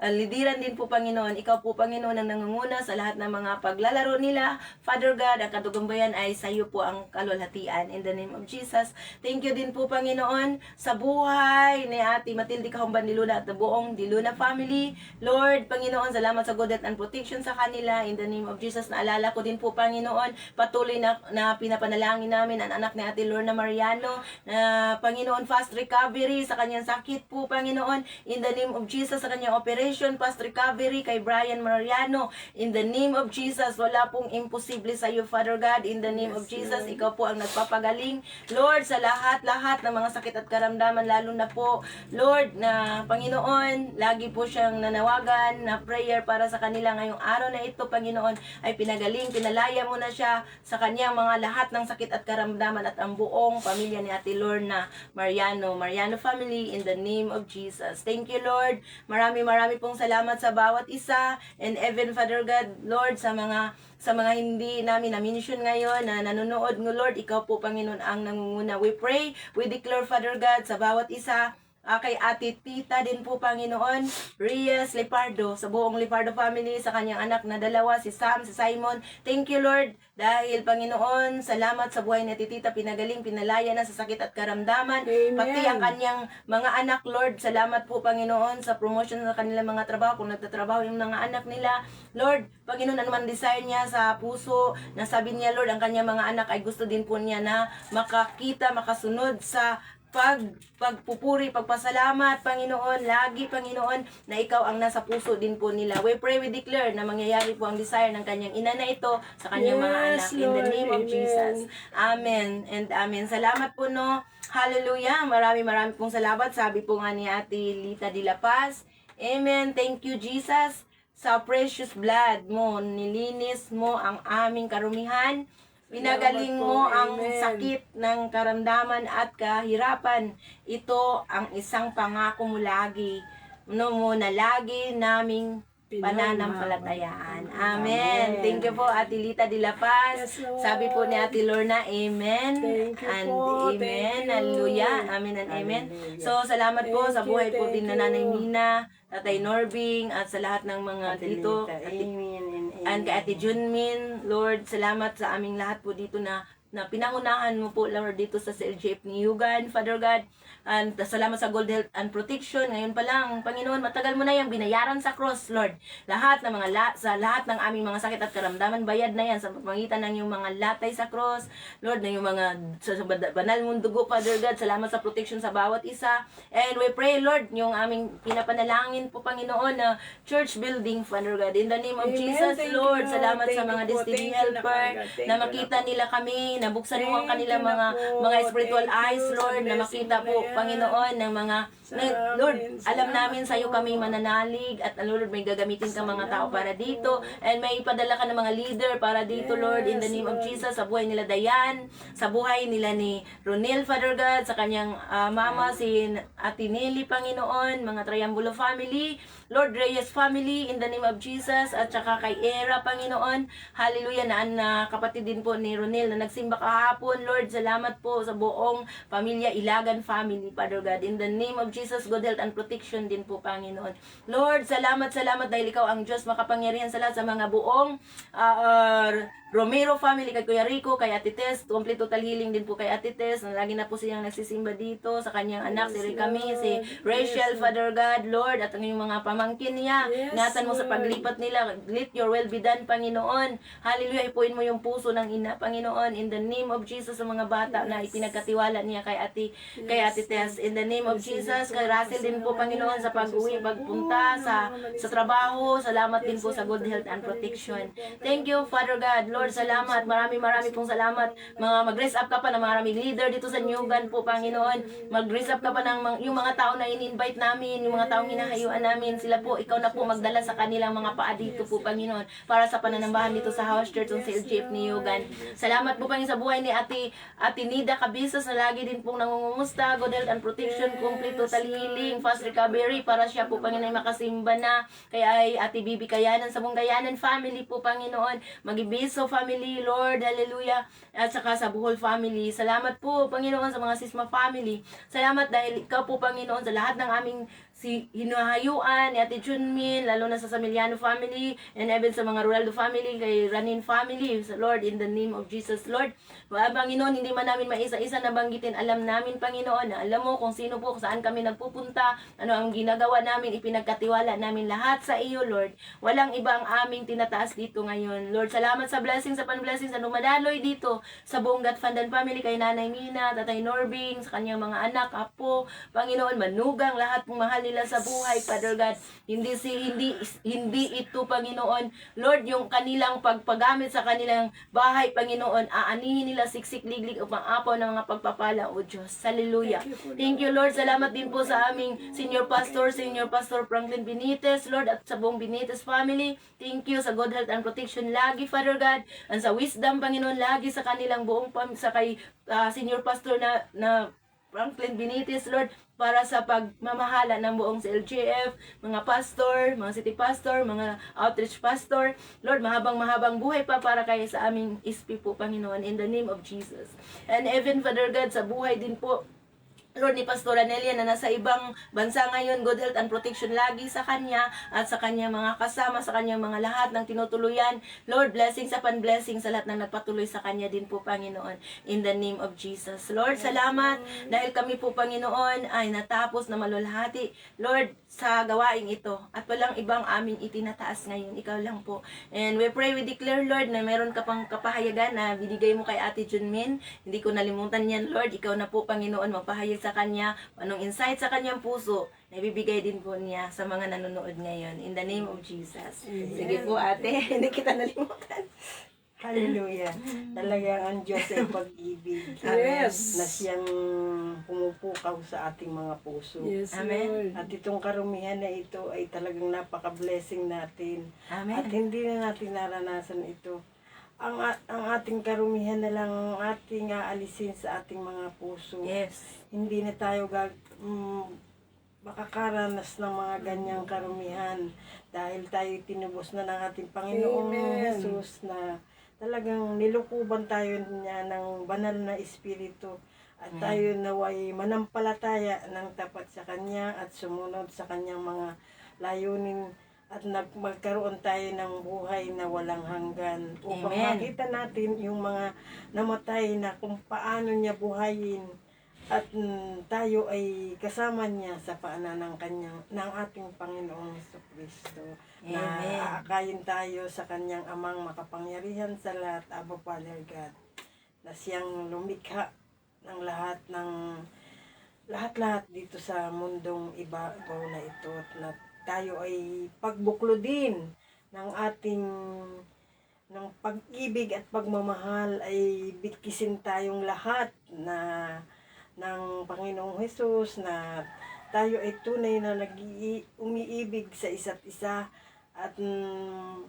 lidiran din po, Panginoon. Ikaw po, Panginoon, ang nangunguna sa lahat ng mga paglalaro nila. Father God, ang katugumbayan ay sa iyo po ang kalulhatian. In the name of Jesus. Thank you din po, Panginoon, sa buhay ni Ate Matilde Kahumban Diluna at buong Diluna family. Lord, Panginoon, salamat sa good health and protection sa kanila. In the name of Jesus, naalala ko din po, Panginoon, patuloy na pinapanalangin namin ang anak ni Ate Lorna Mariano, na Panginoon, fast recovery sa kanyang sakit po, Panginoon. In the name of Jesus, sa kanyang operation, fast recovery kay Brian Mariano. In the name of Jesus, wala pong imposible sa iyo, Father God. In the name of Jesus, ikaw po ang nagpapagaling. Lord, sa lahat ng mga sakit at karamdaman, lalo na po, Lord, na Panginoon, lagi po siyang nanawagan na prayer para sa kanila ngayong araw na ito, Panginoon, ay pinagaling, pinalaya mo na siya sa kanyang mga lahat ng sakit at karamdaman at ang buong pamilya ni Ate Lorna Mariano family, in the name of Jesus. Thank you, Lord. Marami pong salamat sa bawat isa, and even, Father God, Lord, sa mga hindi namin na-mention ngayon na nanonood ng Lord, ikaw po, Panginoon, ang nangunguna. We pray, we declare, Father God, sa bawat isa, kay Ate Tita din po, Panginoon, Reyes Lepardo, sa buong Lepardo family, sa kanyang anak na dalawa, si Sam, si Simon. Thank you, Lord, dahil, Panginoon, salamat sa buhay ni Ate Tita, pinagaling, pinalaya na sa sakit at karamdaman. Amen. Pati ang kanyang mga anak, Lord, salamat po, Panginoon, sa promotion sa kanilang mga trabaho, kung nagtatrabaho yung mga anak nila. Lord, Panginoon, ano man desire niya sa puso, nasabi niya, Lord, ang kanyang mga anak ay gusto din po niya na makakita, makasunod sa pagpupuri, pagpasalamat, Panginoon, lagi, Panginoon, na ikaw ang nasa puso din po nila. We pray, we declare na mangyayari po ang desire ng kanyang ina na ito sa kanyang mga anak. In the name of Amen. Jesus. Amen and amen. Salamat po, no. Hallelujah. Marami pong salamat. Sabi po nga ni Ate Lita de la Paz. Amen. Thank you, Jesus. Sa precious blood mo, nilinis mo ang aming karumihan. Pinagaling mo ang Amen. sakit ng karamdaman at kahirapan. Ito ang isang pangako mo lagi. Na lagi naming pananampalatayaan. Amen. Thank you po, Ate Lita de la Paz. Yes, Lord. Sabi po ni Ate Lorna, Amen. Thank you And po. Amen. Thank you. Hallelujah. Amen and Amen. So, salamat po sa buhay po din na Nanay Mina, Tatay Norbing, at sa lahat ng mga dito. Amen. And kay Ate Junmin, Lord, salamat sa aming lahat po dito na pinangunahan mo po, Lord, dito sa CLGF ni Yugan, Father God. And salamat sa Gold Health and Protection. Ngayon pa lang, Panginoon, matagal mo na yung binayaran sa cross, Lord. Lahat ng sa lahat ng aming mga sakit at karamdaman, bayad na yan sa pamagitan ng yung mga latay sa cross, Lord, ng yung mga sa banal mong dugo, Father God. Salamat sa protection sa bawat isa. And we pray, Lord, yung aming pinapanalangin po, Panginoon, na church building, Father God. In the name of Amen. Jesus, Thank you, Lord, Lord. salamat Thank sa mga you po. destiny Thank you, helper Napagad. Thank na you, makita nila kami, nabuksan mo ang Thank kanilang you na mga po. spiritual Thank eyes, you sa Lord, na blessing makita na po, yan. Panginoon, ng mga Salamat. Lord, alam Salamat namin sa iyo po. kami mananalig, at Lord, may gagamitin kang mga tao Salamat para po. dito, and may ipadala ka ng mga leader para dito, Yes, Lord, in the name of Lord. Jesus, sa buhay nila Dayan, sa buhay nila ni Ronel, Father God, sa kanyang mama, si Ate Nelly, Panginoon, mga Triangulo family, Lord, Reyes family, in the name of Jesus, at saka kay Era, Panginoon, hallelujah, na kapatid din po ni Ronel na nagsimba kahapon, Lord, salamat po sa buong pamilya Ilagan family, Father God, in the name of Jesus, good health and protection din po, Panginoon. Lord, salamat dahil ikaw ang Diyos makapangyarihan sa lahat, sa mga buong Romero family, kay Kuya Rico, kay Ate Tess, complete total healing din po kay Ate Tess, na lagi na po siyang nagsisimba dito, sa kanyang anak, si Ricami, si Rachel, Father God, Lord, at ang iyong mga pamangkin niya, Yes, ingatan mo sa Lord. paglipat nila, let your will be done, Panginoon. Hallelujah, ipuin mo yung puso ng ina, Panginoon, in the name of Jesus, sa mga bata na ipinagkatiwala niya kay Ate Tess, in the name of Jesus, kay Russell din po, Panginoon, sa pag-uwi, pagpunta sa trabaho, salamat din po sa good health and protection. Thank you, Father God, Lord, salamat, marami pong salamat. Mag-raise up ka pa ng maraming leader dito sa Nyugan po, Panginoon. Mag-raise up ka pa ng yung mga tao na in-invite namin, yung mga taong hinahayuan namin, sila po, ikaw na po magdala sa kanilang mga paa dito po, Panginoon, para sa pananambahan dito sa House Church ng CLGF ni Nyugan. Salamat po, Panginoon, sa buhay ni Ate Nida Cabizas, na lagi din pong nangungumusta, good health and protection, complete total healing, fast recovery, para siya po, Panginoon, ay makasimba na. Kaya ay Ate Bibi Kayanan, sa buong Kayanan family po, Panginoon, Magibiso family, Lord, hallelujah, at saka sa Buhol family. Salamat po, Panginoon, sa mga Sisma family. Salamat dahil ikaw po, Panginoon, sa lahat ng aming hinahayuan ni Ate Junmin, lalo na sa Samiliano family, and even sa mga Ruraldo family, kay Ranin family, Lord, in the name of Jesus, Lord, Panginoon, hindi man namin maisa-isa na banggitin. Alam namin, Panginoon, na alam mo kung sino po, kung saan kami nagpupunta, ano ang ginagawa namin, ipinagkatiwala namin lahat sa iyo, Lord. Walang iba ang aming tinataas dito ngayon. Lord, salamat sa blessing, sa pan-blessing, sa dumadaloy dito, sa buong Gatfandan family, kay Nanay Mina, Tatay Norbing, sa kanyang mga anak, apo, Panginoon, manugang, lahat pong mahal nila sa buhay, Father God. Hindi ito, Panginoon, Lord, yung kanilang pagpagamit sa kanilang bahay, Panginoon, aanihin nila siksik liglig upang apaw ng mga pagpapala, O Diyos. Hallelujah. Thank you, Lord. Salamat din po sa aming Senior Pastor Franklin Benitez, Lord, at sa buong Benitez family. Thank you sa good health and protection lagi, Father God, and sa wisdom, Panginoon, lagi sa kanilang buong sa kay Senior Pastor na Franklin Benitez, Lord, para sa pagmamahala ng buong CLGF, mga pastor, mga city pastor, mga outreach pastor. Lord, mahabang buhay pa para kayo sa aming SP po, Panginoon, in the name of Jesus. And even, Father God, sa buhay din po, Lord, ni Pastor Anelia na nasa ibang bansa ngayon, good health and protection lagi sa kanya at sa kanyang mga kasama, sa kanyang mga lahat ng tinutuluyan. Lord, blessing sa pan-blessing sa lahat ng nagpatuloy sa kanya din po, Panginoon, in the name of Jesus. Lord, salamat dahil kami po, Panginoon, ay natapos na malulhati, Lord, sa gawaing ito. At walang ibang aming itinataas ngayon. Ikaw lang po. And we pray, we declare, Lord, na meron ka pang kapahayagan na binigay mo kay Ate Junmin. Hindi ko nalimutan yan, Lord. Ikaw na po, Panginoon, magpahayag sa kanya, anong insight sa kanyang puso, na ibibigay din po niya sa mga nanonood ngayon. In the name of Jesus. Sige po, ate. Hindi kita nalimutan. Hallelujah. Talagang ang Diyos ay pag-ibig. Yes. Na siyang pumupukaw sa ating mga puso. Yes, Amen. Lord. At itong karumihan na ito ay talagang napaka-blessing natin. Amen. At hindi na natin naranasan ito. Ang ating karumihan na lang ang ating aalisin sa ating mga puso. Yes. Hindi na tayo makakaranas ng mga ganyang karumihan dahil tayo tinubos na ng ating Panginoong Amen. Jesus na talagang nilukuban tayo niya ng banal na espiritu at tayo naway manampalataya ng tapat sa Kanya at sumunod sa Kanyang mga layunin at magkaroon tayo ng buhay na walang hanggan upang Amen. makita natin yung mga namatay na kung paano niya buhayin at tayo ay kasama niya sa paanan ng ating Panginoong Jesucristo na Amen. aakayin tayo sa kanyang amang makapangyarihan sa lahat, Abba Father God, na siyang lumikha ng lahat dito sa mundong ibabaw na ito at na tayo ay pagbuklodin ng ating ng pag-ibig at pagmamahal ay bigkisin tayong lahat na ng Panginoong Hesus na tayo ay tunay na umiibig sa isa't isa at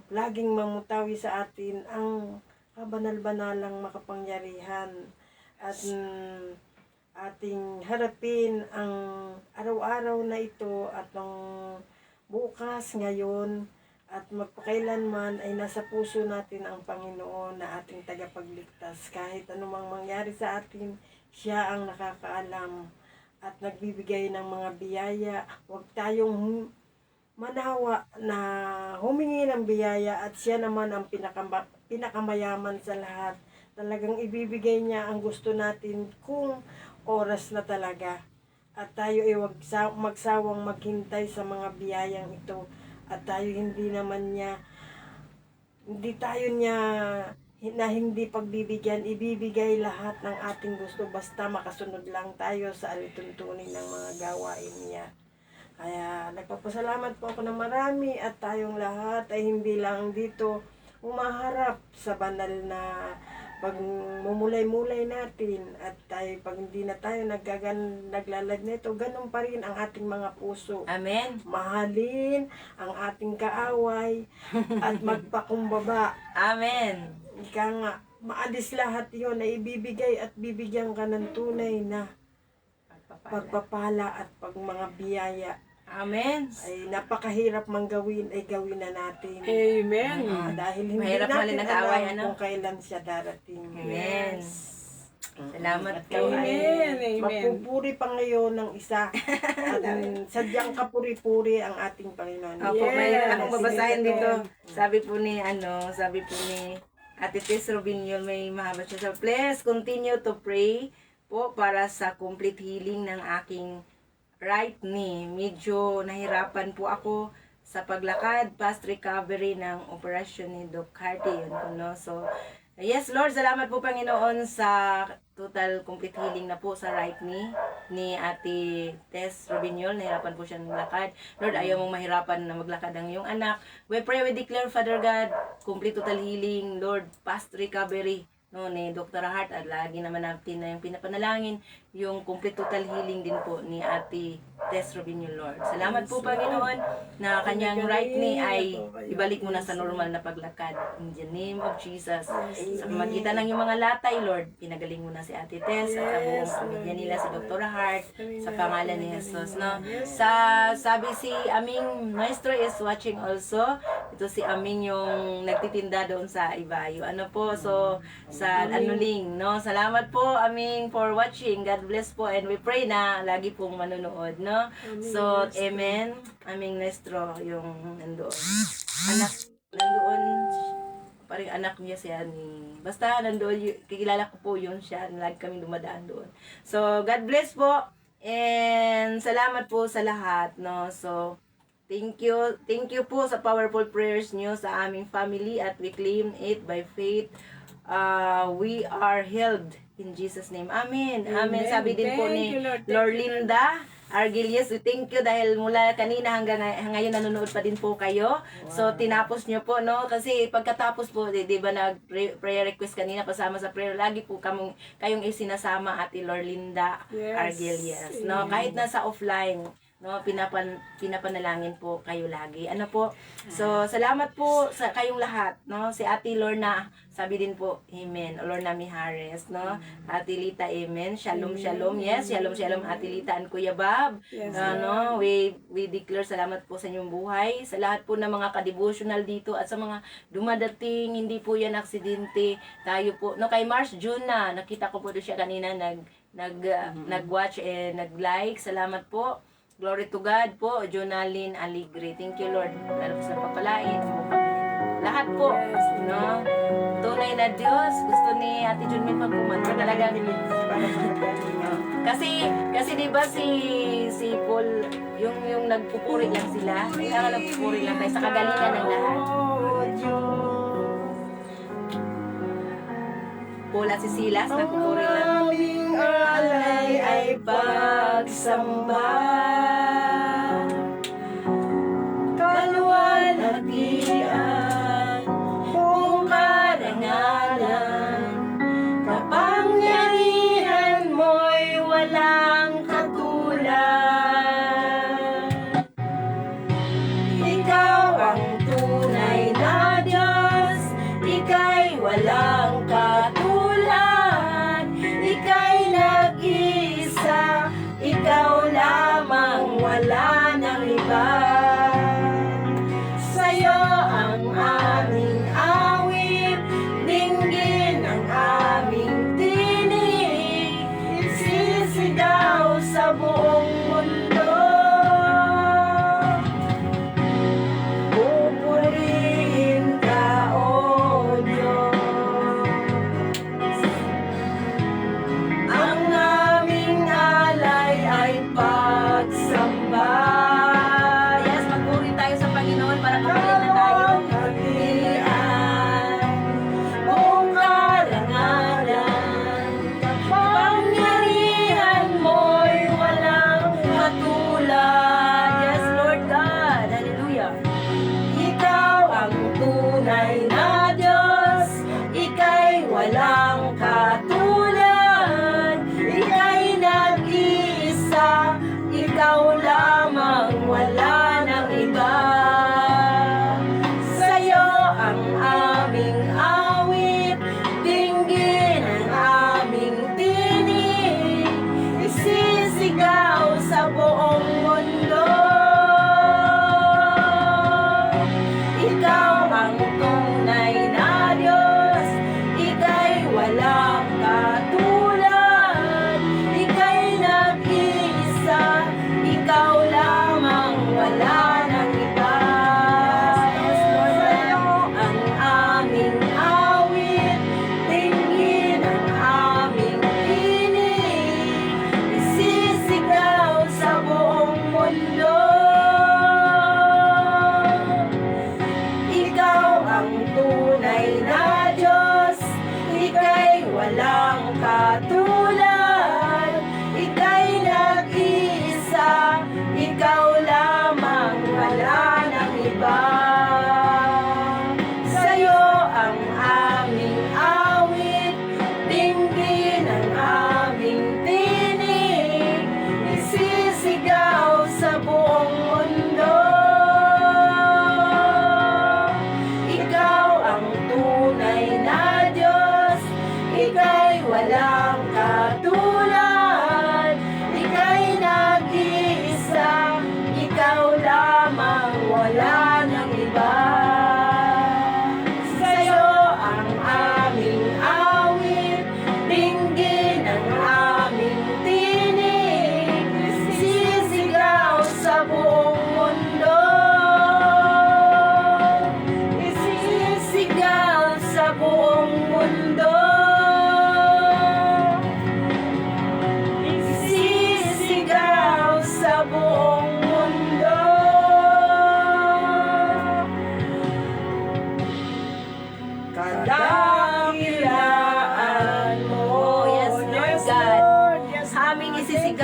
laging mamutawi sa atin ang kabanal-banalang makapangyarihan at ating harapin ang araw-araw na ito at ang bukas, ngayon at magpakailanman ay nasa puso natin ang Panginoon na ating tagapagligtas. Kahit anumang mangyari sa atin, siya ang nakakaalam at nagbibigay ng mga biyaya. Huwag tayong manawa na humingi ng biyaya at siya naman ang pinakamayaman sa lahat. Talagang ibibigay niya ang gusto natin kung oras na talaga. At tayo ay huwag magsawang maghintay sa mga biyayang ito. At tayo hindi tayo niya na hindi pagbibigyan, ibibigay lahat ng ating gusto basta makasunod lang tayo sa alituntunin ng mga gawain niya. Kaya nagpapasalamat po ako ng marami at tayong lahat ay hindi lang dito umaharap sa banal na pagmumulay-mulay natin at tayo pag hindi na tayo naglalag nito, ganun pa rin ang ating mga puso. Amen. Mahalin ang ating kaaway at magpakumbaba. Amen. Ika nga, maalis lahat yon na ibibigay at bibigyan ka ng tunay na pagpapala at mga biyaya. Amen. Ay napakahirap mang gawin, ay gawin na natin. Amen. Dahil hindi Mahirap natin mahalin ang kaaway, alam ano? kung kailan siya darating. Amen. Salamat At po. kayo ay Amen. Amen. mapupuri pa ngayon ng isa. At sadyang kapuri-puri ang ating Panginoon. Opo, may Yes. akong babasahin Sige, dito. Tom. Sabi po ni Ate Tess Robinyo, may mahaba siya. So, please continue to pray po para sa complete healing ng aking right knee. Medyo nahirapan po ako sa paglakad, past recovery ng operasyon ni Doc Hardy. Yun po, no? So, yes, Lord, salamat po Panginoon sa total complete healing na po sa right knee ni Ate Tess Robinyol. Nahirapan po siya ng lakad. Lord, ayaw mong mahirapan na maglakad ang iyong anak. We pray, we declare, Father God, complete total healing, Lord, past recovery, no, ni Dr. Hart. At lagi naman natin na yung pinapanalangin, yung complete total healing din po ni Ate Tess Robinyol, Lord. Salamat po Panginoon na kanyang right knee ay ibalik mo na sa normal na paglakad. In the name of Jesus. Sa pamagitan ng iyong mga latay, Lord, pinagaling mo na si Ate Tess at sa buong pamilya nila, si Dr. Hart, sa pangalan ni Jesus, no? Sabi si aming maestro is watching also. Ito si Aming yung nagtitinda doon sa Ibayo. Ano po, so sa Anuling, no? Salamat po Aming for watching. God bless po, and we pray na lagi pong manonood, no? So, amen. Aming maestro yung nandoon. Anak, nandoon, parang anak niya siya ni... Basta nandoon, kikilala ko po yun siya. Lagi kaming dumadaan doon. So, God bless po. And salamat po sa lahat, no? So, thank you po sa powerful prayers niyo sa aming family at we claim it by faith. We are healed in Jesus name. Amen. Amen. Sabi din po Thank ni you, Lord. Thank Lord you, Lord. Linda Argilius, we thank you dahil mula kanina hanggang ngayon nanonood pa din po kayo. So tinapos nyo po, no? Kasi pagkatapos po, di ba prayer request kanina kasama sa prayer, lagi po kayong isinasama Ate Lorlinda Yes. Argilius, no? Kahit nasa offline, no, pinapanalangin po kayo lagi. Ano po? So, salamat po sa kayong lahat, no? Si Ate Lorna, sabi din po, amen. Lorna Mihares, no? Ate Lita, amen. Shalom, shalom. Yes, shalom, shalom, Ate Lita and Kuya Bob. Yes, No, we declare salamat po sa inyong buhay. Sa lahat po ng mga ka-devotional dito at sa mga dumadating, hindi po yan aksidente. Tayo po, no, kay Mars June na, nakita ko po doon siya kanina, nag-watch and nag-like. Salamat po. Glory to God po, Jonalyn Aligre. Thank you, Lord. Lalo sa papalain. Lahat po, no? Tunay na Diyos. Gusto ni Ate Junmin magkumanta talaga. Kasi di ba si Paul, yung nagpupuri lang sila. Kailangan nagpupuri lang tayo sa kagalingan ng lahat. Paul at si Silas, nagpupuri lang. Aming alay ay pagsamba, Kaluwalhatian, buong karangalan, kapangyarihan mo'y walang katulad. Ikaw ang tunay na Diyos, ika'y walang katulad, ika'y nag-iisa, ikaw lamang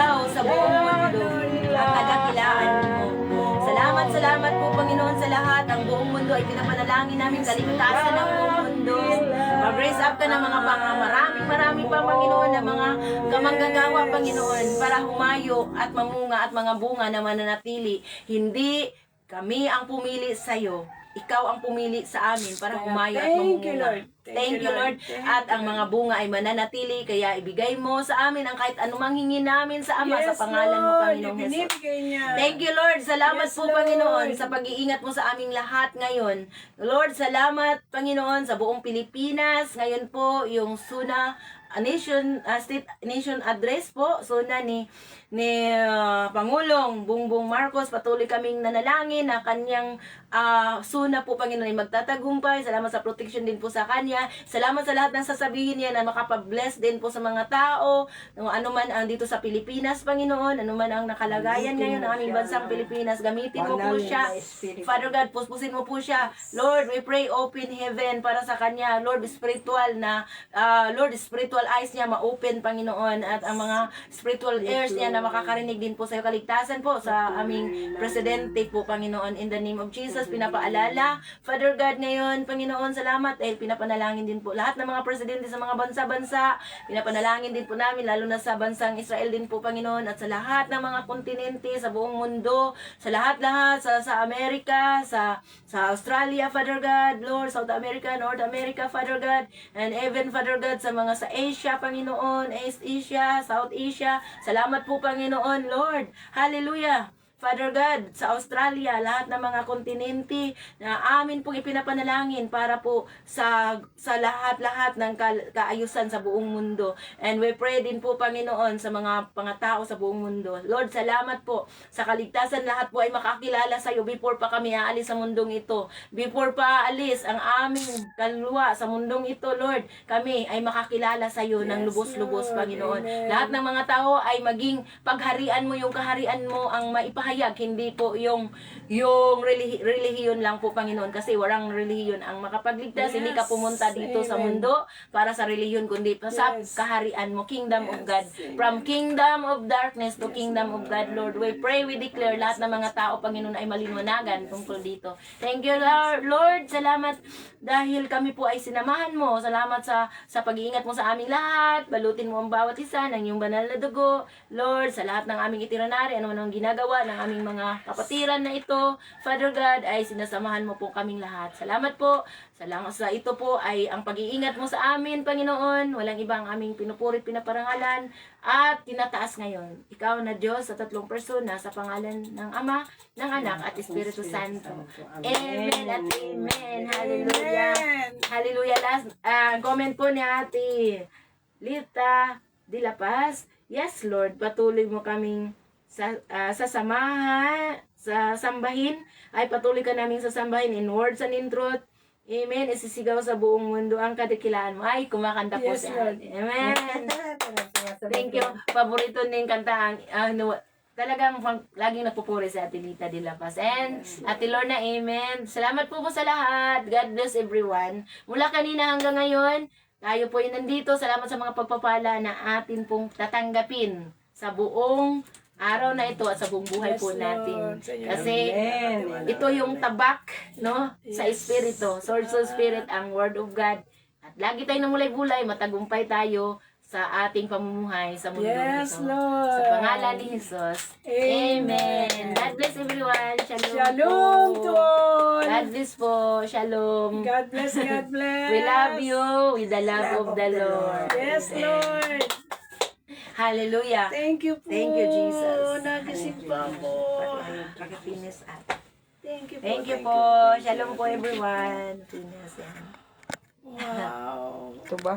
ikaw sa buong mundo ang nagakilaan mo. Salamat po Panginoon sa lahat. Ang buong mundo ay pinapanalangin namin kaligtasan ng buong mundo. Mag-raise up ka ng mga marami pa Panginoon na mga kamanggagawa Panginoon para humayo at mamunga at mga bunga na mananatili. Hindi kami ang pumili sa iyo. Ikaw ang pumili sa amin para humayo at Thank you, mamunga. Lord. Thank you, Lord. At ang mga bunga ay mananatili, kaya ibigay mo sa amin ang kahit anumang hingi namin sa Ama sa pangalan mo, Panginoong Hesus. Ibinibigay niya. Thank you, Lord. Salamat Yes, po, Lord. Panginoon, sa pag-iingat mo sa aming lahat ngayon. Lord, salamat, Panginoon, sa buong Pilipinas. Ngayon po, yung SUNA State Nation Address po, SUNA ni Pangulong Bongbong Marcos. Patuloy kaming nanalangin na kanyang SUNA po, Panginoon, ay magtatagumpay. Salamat sa protection din po sa kanya. Salamat sa lahat ng sasabihin niya na makapabless din po sa mga tao. Ano man ang dito sa Pilipinas, Panginoon, ano man ang nakalagayan ngayon ng aming bansang Pilipinas, gamitin mo po siya. Father God, puspusin mo po siya. Lord, we pray open heaven para sa kanya. Lord, spiritual eyes niya ma-open, Panginoon, at ang mga spiritual ears niya na makakarinig din po sa iyo. Kaligtasan po sa aming presidente po, Panginoon, in the name of Jesus, pinapaalala. Father God, ngayon, Panginoon, salamat, pinapanalangin din po lahat ng mga presidente sa mga bansa-bansa, pinapanalangin din po namin, lalo na sa bansang Israel din po, Panginoon, at sa lahat ng mga kontinente, sa buong mundo, sa lahat-lahat, sa Amerika, sa Australia, Father God, Lord, South America, North America, Father God, and even, Father God, sa mga sa Asia, Panginoon, East Asia, South Asia. Salamat po, Panginoon, Lord. Hallelujah. Father God, sa Australia, lahat ng mga kontinente na amin pong ipinapanalangin para po sa lahat-lahat ng kaayusan sa buong mundo. And we pray din po, Panginoon, sa mga tao sa buong mundo. Lord, salamat po sa kaligtasan. Lahat po ay makakilala sa iyo before pa kami aalis sa mundong ito. Before pa aalis ang aming kaluluwa sa mundong ito, Lord, kami ay makakilala sa iyo ng lubos-lubos, Panginoon. Lahat ng mga tao ay maging pagharian mo, yung kaharian mo ang maipahayag, hindi po yung relihiyon lang po, Panginoon, kasi walang relihiyon ang makapagligtas. Hindi ka pumunta dito sa mundo para sa relihiyon, kundi sa kaharian mo, kingdom of God. From kingdom of darkness to kingdom of God, Lord, we pray, we declare, lahat ng mga tao, Panginoon, ay maliwanagan tungkol dito. Thank you, Lord. Salamat dahil kami po ay sinamahan mo. Salamat sa pag-iingat mo sa aming lahat. Balutin mo ang bawat isa ng iyong banal na dugo, Lord, sa lahat ng aming itinerary, ano man ang ginagawa ng aming mga kapatiran na ito, Father God, ay sinasamahan mo po kaming lahat. Salamat po. Sa ito po ay ang pag-iingat mo sa amin, Panginoon. Walang ibang aming pinupurit, pinaparangalan at tinataas ngayon. Ikaw na Diyos sa tatlong persona, sa pangalan ng Ama, ng Anak at Espiritu Santo. Amen at amen. Hallelujah. Hallelujah. Last comment po ni Ate Lita de la Paz. Yes, Lord, patuloy mo kaming sa sambahin, ay patuloy ka naming sasambahin in words and in truth. Amen. Isisigaw sa buong mundo ang kadakilaan mo. Ay, kumakanta po Yes, si Lord. Ate. Amen. Thank you. Paborito din kanta talagang laging nagpupuri sa Ate Lita de la Paz. And Ate Lorna, amen. Salamat po sa lahat. God bless everyone. Mula kanina hanggang ngayon, tayo po ay nandito. Salamat sa mga pagpapala na atin pong tatanggapin sa buong araw na ito at sa buong buhay po natin. Kasi ito yung tabak, no, sa Espiritu. Source of Spirit, ang Word of God. At lagi tayong namulay-bulay, matagumpay tayo sa ating pamumuhay sa mundo ito. Lord. Sa pangalan ni Jesus. Amen. God bless everyone. Shalom, Shalom po. to all. God bless po. Shalom. God bless, God bless. We love you with the love of the Lord. Yes, Lord. Hallelujah. Thank you po. Thank you, Jesus. Nagising pa ako. Pag-finish at. Thank you po. Thank you po. Shalom po everyone. Finish yan. Wow. Ito ba?